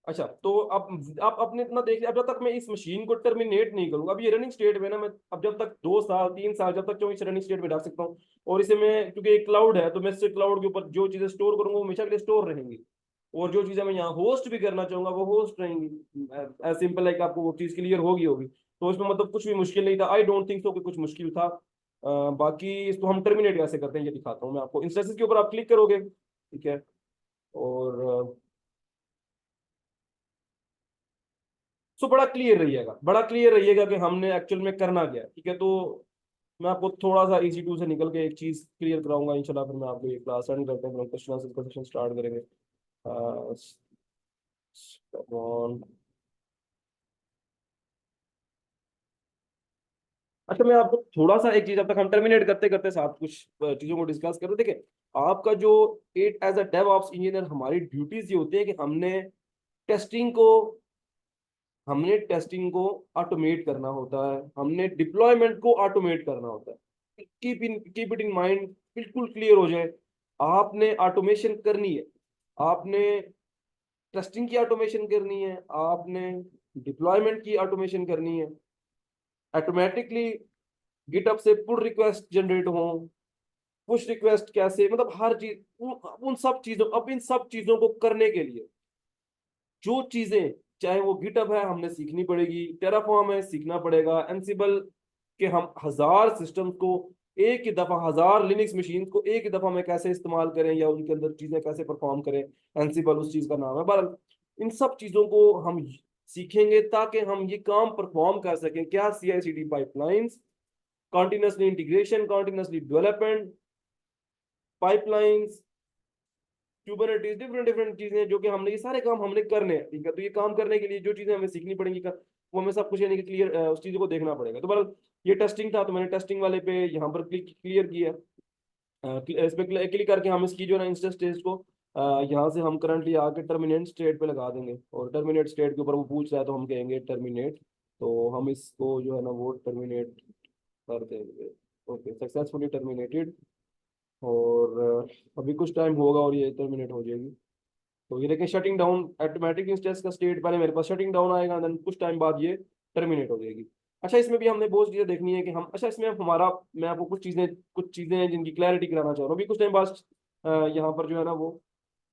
S1: अच्छा, तो अब आप अपने इतना देख अब जब तक मैं इस मशीन को टर्मिनेट नहीं करूंगा, अब ये रनिंग स्टेट में ना, मैं अब जब तक 2 साल 3 साल जब तक चाहूँ इस रनिंग स्टेट में रख सकता हूँ। और इसे मैं, क्योंकि एक क्लाउड है, तो मैं इससे क्लाउड के ऊपर जो चीजें स्टोर करूंगा वो हमेशा के लिए स्टोर रहेंगी। और जो चीजें मैं यहाँ होस्ट भी करना चाहूंगा वो होस्ट रहेंगी। एज सिंपल है कि आपको वो चीज क्लियर होगी तो इसमें मतलब कुछ भी मुश्किल नहीं था। आई डोंट थिंक सो कि कुछ मुश्किल था। बाकी इसको हम टर्मिनेट कैसे करते हैं ये दिखाता हूँ मैं आपको। इंस्टेंसेस के ऊपर आप क्लिक करोगे, ठीक है। और सो बड़ा क्लियर रहिएगा कि हमने एक्चुअल में करना क्या है, ठीक है। तो मैं आपको थोड़ा सा इजी टू से निकल के एक चीज क्लियर कराऊंगा इंशाल्लाह, फिर मैं आपको ये क्लास रन करते हैं, फिर हम क्वेश्चन आंसर का सेशन स्टार्ट करेंगे। ऑन। अच्छा, मैं आपको थोड़ा सा एक चीज, अब तक हम टर्मिनेट करते करते साथ कुछ चीजों को डिस्कस कर रहे थे। देखिए, आपका जो at as a DevOps engineer हमारी ड्यूटीज ये होती है कि टेस्टिंग को हमने टेस्टिंग को ऑटोमेट करना होता है, हमने डिप्लॉयमेंट को ऑटोमेट करना होता है। कीप इट इन माइंड, बिल्कुल क्लियर हो जाए। आपने ऑटोमेशन करनी है, आपने टेस्टिंग की ऑटोमेशन करनी है, आपने डिप्लॉयमेंट की ऑटोमेशन करनी है। ऑटोमेटिकली गिटअप से पुल रिक्वेस्ट जनरेट हो, पुश रिक्वेस्ट कैसे, मतलब हर चीज उन सब चीजों, अब इन सब चीजों को करने के लिए जो चीजें, चाहे वो गिटहब है हमने सीखनी पड़ेगी, टेराफॉर्म है सीखना पड़ेगा, एंसिबल के हम हजार सिस्टम को एक ही दफा, हजार लिनक्स मशीन को एक ही दफा में कैसे इस्तेमाल करें या उनके अंदर चीजें कैसे परफॉर्म करें। एंसिबल उस चीज का नाम है। बहरहाल इन सब चीजों को हम सीखेंगे ताकि हम ये काम परफॉर्म कर सकें। क्या? CI/CD pipelines, continuously integration, continuously development pipelines, Kubernetes, different different चीजें जो कि हमने, ये सारे काम हमने करने हैं, ठीक है। तो ये काम करने के लिए जो चीजें हमें सीखनी पड़ेंगी वो हमें सब कुछ यानी कि क्लियर, उस चीजों को देखना पड़ेगा। तो बस ये टेस्टिंग था, तो मैंने टेस्टिंग वाले पे यहाँ पर क्लियर किया। इस पे क्लिक करके हम इसकी जो है ना इंस्टेंस स्टेज को यहाँ से हम करंटली आके टर्मिनेट स्टेट पे लगा देंगे। और टर्मिनेट स्टेट के ऊपर वो पूछ रहा है तो हम कहेंगे टर्मिनेट। तो हम इसको जो है ना वो टर्मिनेट कर देंगे। Okay, successfully terminated. और अभी कुछ टाइम होगा और ये टर्मिनेट हो जाएगी। तो ये देखें, शटिंग डाउन ऑटोमेटिक इंस्टेंस का स्टेट, पहले मेरे पास शटिंग डाउन आएगा, देन कुछ टाइम बाद ये टर्मिनेट हो जाएगी। अच्छा, इसमें भी हमने बहुत चीजें देखनी है कि हम, अच्छा इसमें हमारा, मैं आपको कुछ चीजें हैं जिनकी क्लैरिटी कराना चाह रहा हूँ। अभी कुछ टाइम बाद यहाँ पर जो है ना वो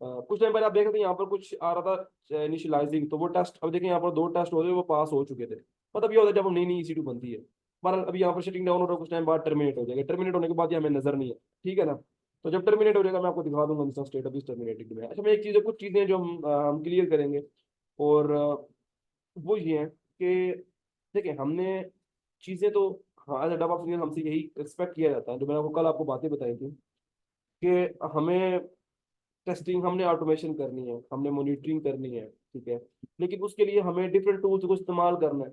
S1: कुछ टाइम पहले आप देख रहे थे यहाँ पर कुछ आ रहा था इनिशियलाइजिंग, तो वो टेस्ट, अब देखें यहाँ पर 2 टेस्ट हो गए, वो पास हो चुके थे। मतलब ये होता है जब हम नई नई EC2 बनती है। पर अभी यहाँ पर शटिंग डाउन हो रहा है, कुछ टाइम बाद टर्मिनेट हो जाएगा। टर्मिनेट होने के बाद ये हमें नजर नहीं है, ठीक है ना। तो जब टर्मिनेट हो जाएगा मैं आपको दिखा दूंगा इंस्टा स्टेट अभी टर्मिनेटेड में है। अच्छा, मैं एक चीज़, कुछ चीज़ें जो हम क्लियर करेंगे। और वो ये है कि देखिए, हमने चीज़ें तो, हाँ एज अ डेवऑप्स इंजीनियर हमसे यही एक्सपेक्ट किया जाता है, जो मैंने आपको कल आपको बातें बताई थी कि हमें टेस्टिंग, हमने ऑटोमेशन करनी है, हमने मॉनिटरिंग करनी है, ठीक है। लेकिन उसके लिए हमें डिफरेंट टूल्स को इस्तेमाल करना है।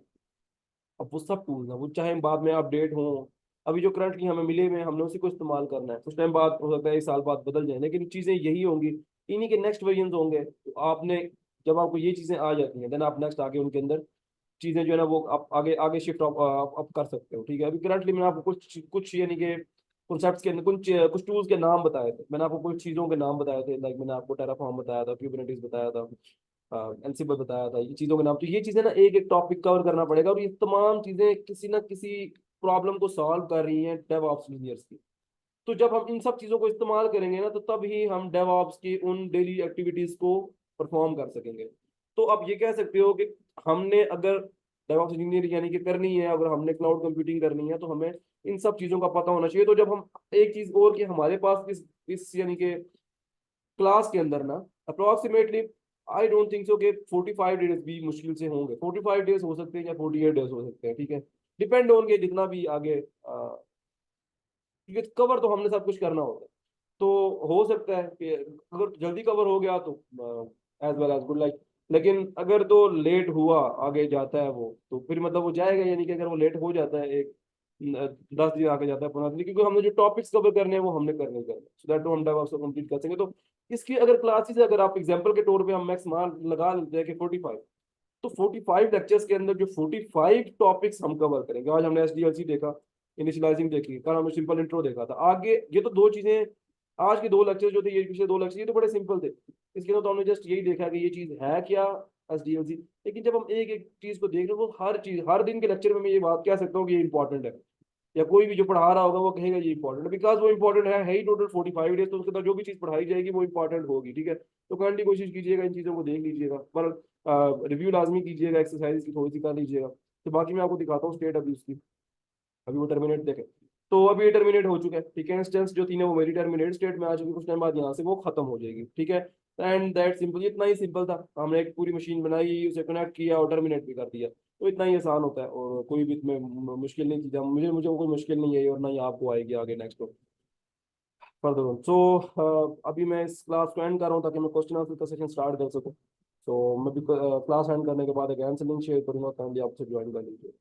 S1: अब वो सब टूल्स हैं, वो चाहे बाद में अपडेट हो, अभी जो करंटली हमें मिले हुए हैं हमने उसी को इस्तेमाल करना है। कुछ टाइम बाद हो सकता है 1 साल बाद बदल जाए, लेकिन चीजें यही होंगी, इन्हीं के नेक्स्ट वर्जन होंगे। तो आपने, जब आपको ये चीजें आ जाती हैं, देन आप नेक्स्ट आगे उनके अंदर चीजें जो है ना वो आप आगे आगे शिफ्ट अप कर सकते हो, ठीक है। अभी करंटली मैंने आपको कुछ कुछ यानी कि कॉन्सेप्ट्स के अंदर कुछ कुछ टूल्स के नाम बताए थे, मैंने आपको कुछ चीजों के नाम बताए थे, लाइक मैंने आपको टेराफॉर्म बताया था, क्यूबरनेटीज बताया था, एनसिबल बताया था, ये चीजों के नाम। तो ये चीजें ना एक एक टॉपिक कवर करना पड़ेगा, और ये तमाम चीजें किसी ना किसी प्रॉब्लम को सॉल्व कर रही हैं डेवऑप्स इंजीनियर्स की। तो जब हम इन सब चीजों को इस्तेमाल करेंगे ना, तो तब ही हम डेवऑप्स की उन डेली एक्टिविटीज को परफॉर्म कर सकेंगे। तो आप ये कह सकते हो कि हमने अगर डेवऑप्स इंजीनियर यानी कि करनी है, अगर हमने क्लाउड कंप्यूटिंग करनी है, तो हमें इन सब चीजों का पता होना चाहिए। तो जब हम, एक चीज और कि हमारे पास इस यानी कि क्लास के अंदर ना approximately, I don't think so कि 45 डेज भी मुश्किल से होंगे। 45 डेज हो सकते हैं या 48 डेज हो सकते हैं, ठीक है। डिपेंड होंगे जितना भी आगे, क्योंकि कवर तो हमने सब कुछ करना होगा। तो हो सकता है कि अगर जल्दी कवर हो गया तो as well as good, like. लेकिन अगर तो लेट हुआ, आगे जाता है वो, तो फिर मतलब वो जाएगा, यानी कि अगर वो लेट हो जाता है एक 10 दिन आगे जाता है, 15 दिन, क्योंकि हमने जो टॉपिक्स कवर करने हैं वो हमने करने ही करने, सो दैट हम डेवऑप्स को कंप्लीट कर सकेंगे। तो इसकी अगर क्लासेस, अगर आप एग्जांपल के तौर पे हम मैक्स मान लगा लेते हैं कि 45, तो 45 लेक्चर्स के अंदर जो 45 टॉपिक्स हम कवर करेंगे। आज हमने SDLC देखा, इनिशियलाइजिंग देखी, कल हमने सिंपल इंट्रो देखा था। आगे ये तो 2 चीजें, आज के 2 लेक्चर जो थे, ये पिछले 2 लेक्चर, ये तो बड़े सिंपल थे। इसके अंदर तो हमने जस्ट यही देखा कि ये चीज है क्या, SDLC। लेकिन जब हम एक एक चीज को देख रहे हैं, वो हर चीज हर दिन के लेक्चर में मैं ये बात कह सकता हूँ कि ये इंपॉर्टेंट है, या कोई भी जो पढ़ा रहा होगा वो कहेगा ये इंपॉर्टेंट है, बिकॉज वो इंपॉर्टेंट है ही टोटल 45 डेज, तो उसके अंदर जो भी चीज पढ़ाई जाएगी वो इंपॉर्टेंट होगी, ठीक है। तो काइंडली कोशिश कीजिएगा इन चीजों को देख लीजिएगा, पर रिव्यू लाजमी कीजिएगा, एक्सरसाइज की थोड़ी सी कर लीजिएगा। तो बाकी मैं आपको दिखाता हूँ स्टेट अभी उसकी, अभी वो टर्मिनेट देखे, तो अभी ये टर्मिनेट हो चुका है, ठीक है। इंस्टेंस जो थी ना वो मेरी टर्मिनेट स्टेट में आ चुकी है, कुछ टाइम बाद यहाँ से वो खत्म हो जाएगी, ठीक है। एंड दैट सिंपल, इतना ही सिंपल था, हमने एक पूरी मशीन बनाई, उसे कनेक्ट किया और टर्मिनेट भी कर दिया। तो इतना ही आसान होता है, और कोई भी इसमें मुश्किल नहीं चीज़, मुझे मुझे कोई मुश्किल नहीं है और ना ही आपको आएगी आगे नेक्स्ट फर्दर। सो अभी मैं इस क्लास को एंड कर रहा हूँ ताकि मैं क्वेश्चन आंसर का सेशन स्टार्ट कर सकूँ। तो मैं भी क्लास एंड करने के बाद एक आंसर लिंक शेयर करूंगा, काइंडली आप उसे ज्वाइन कर लीजिए।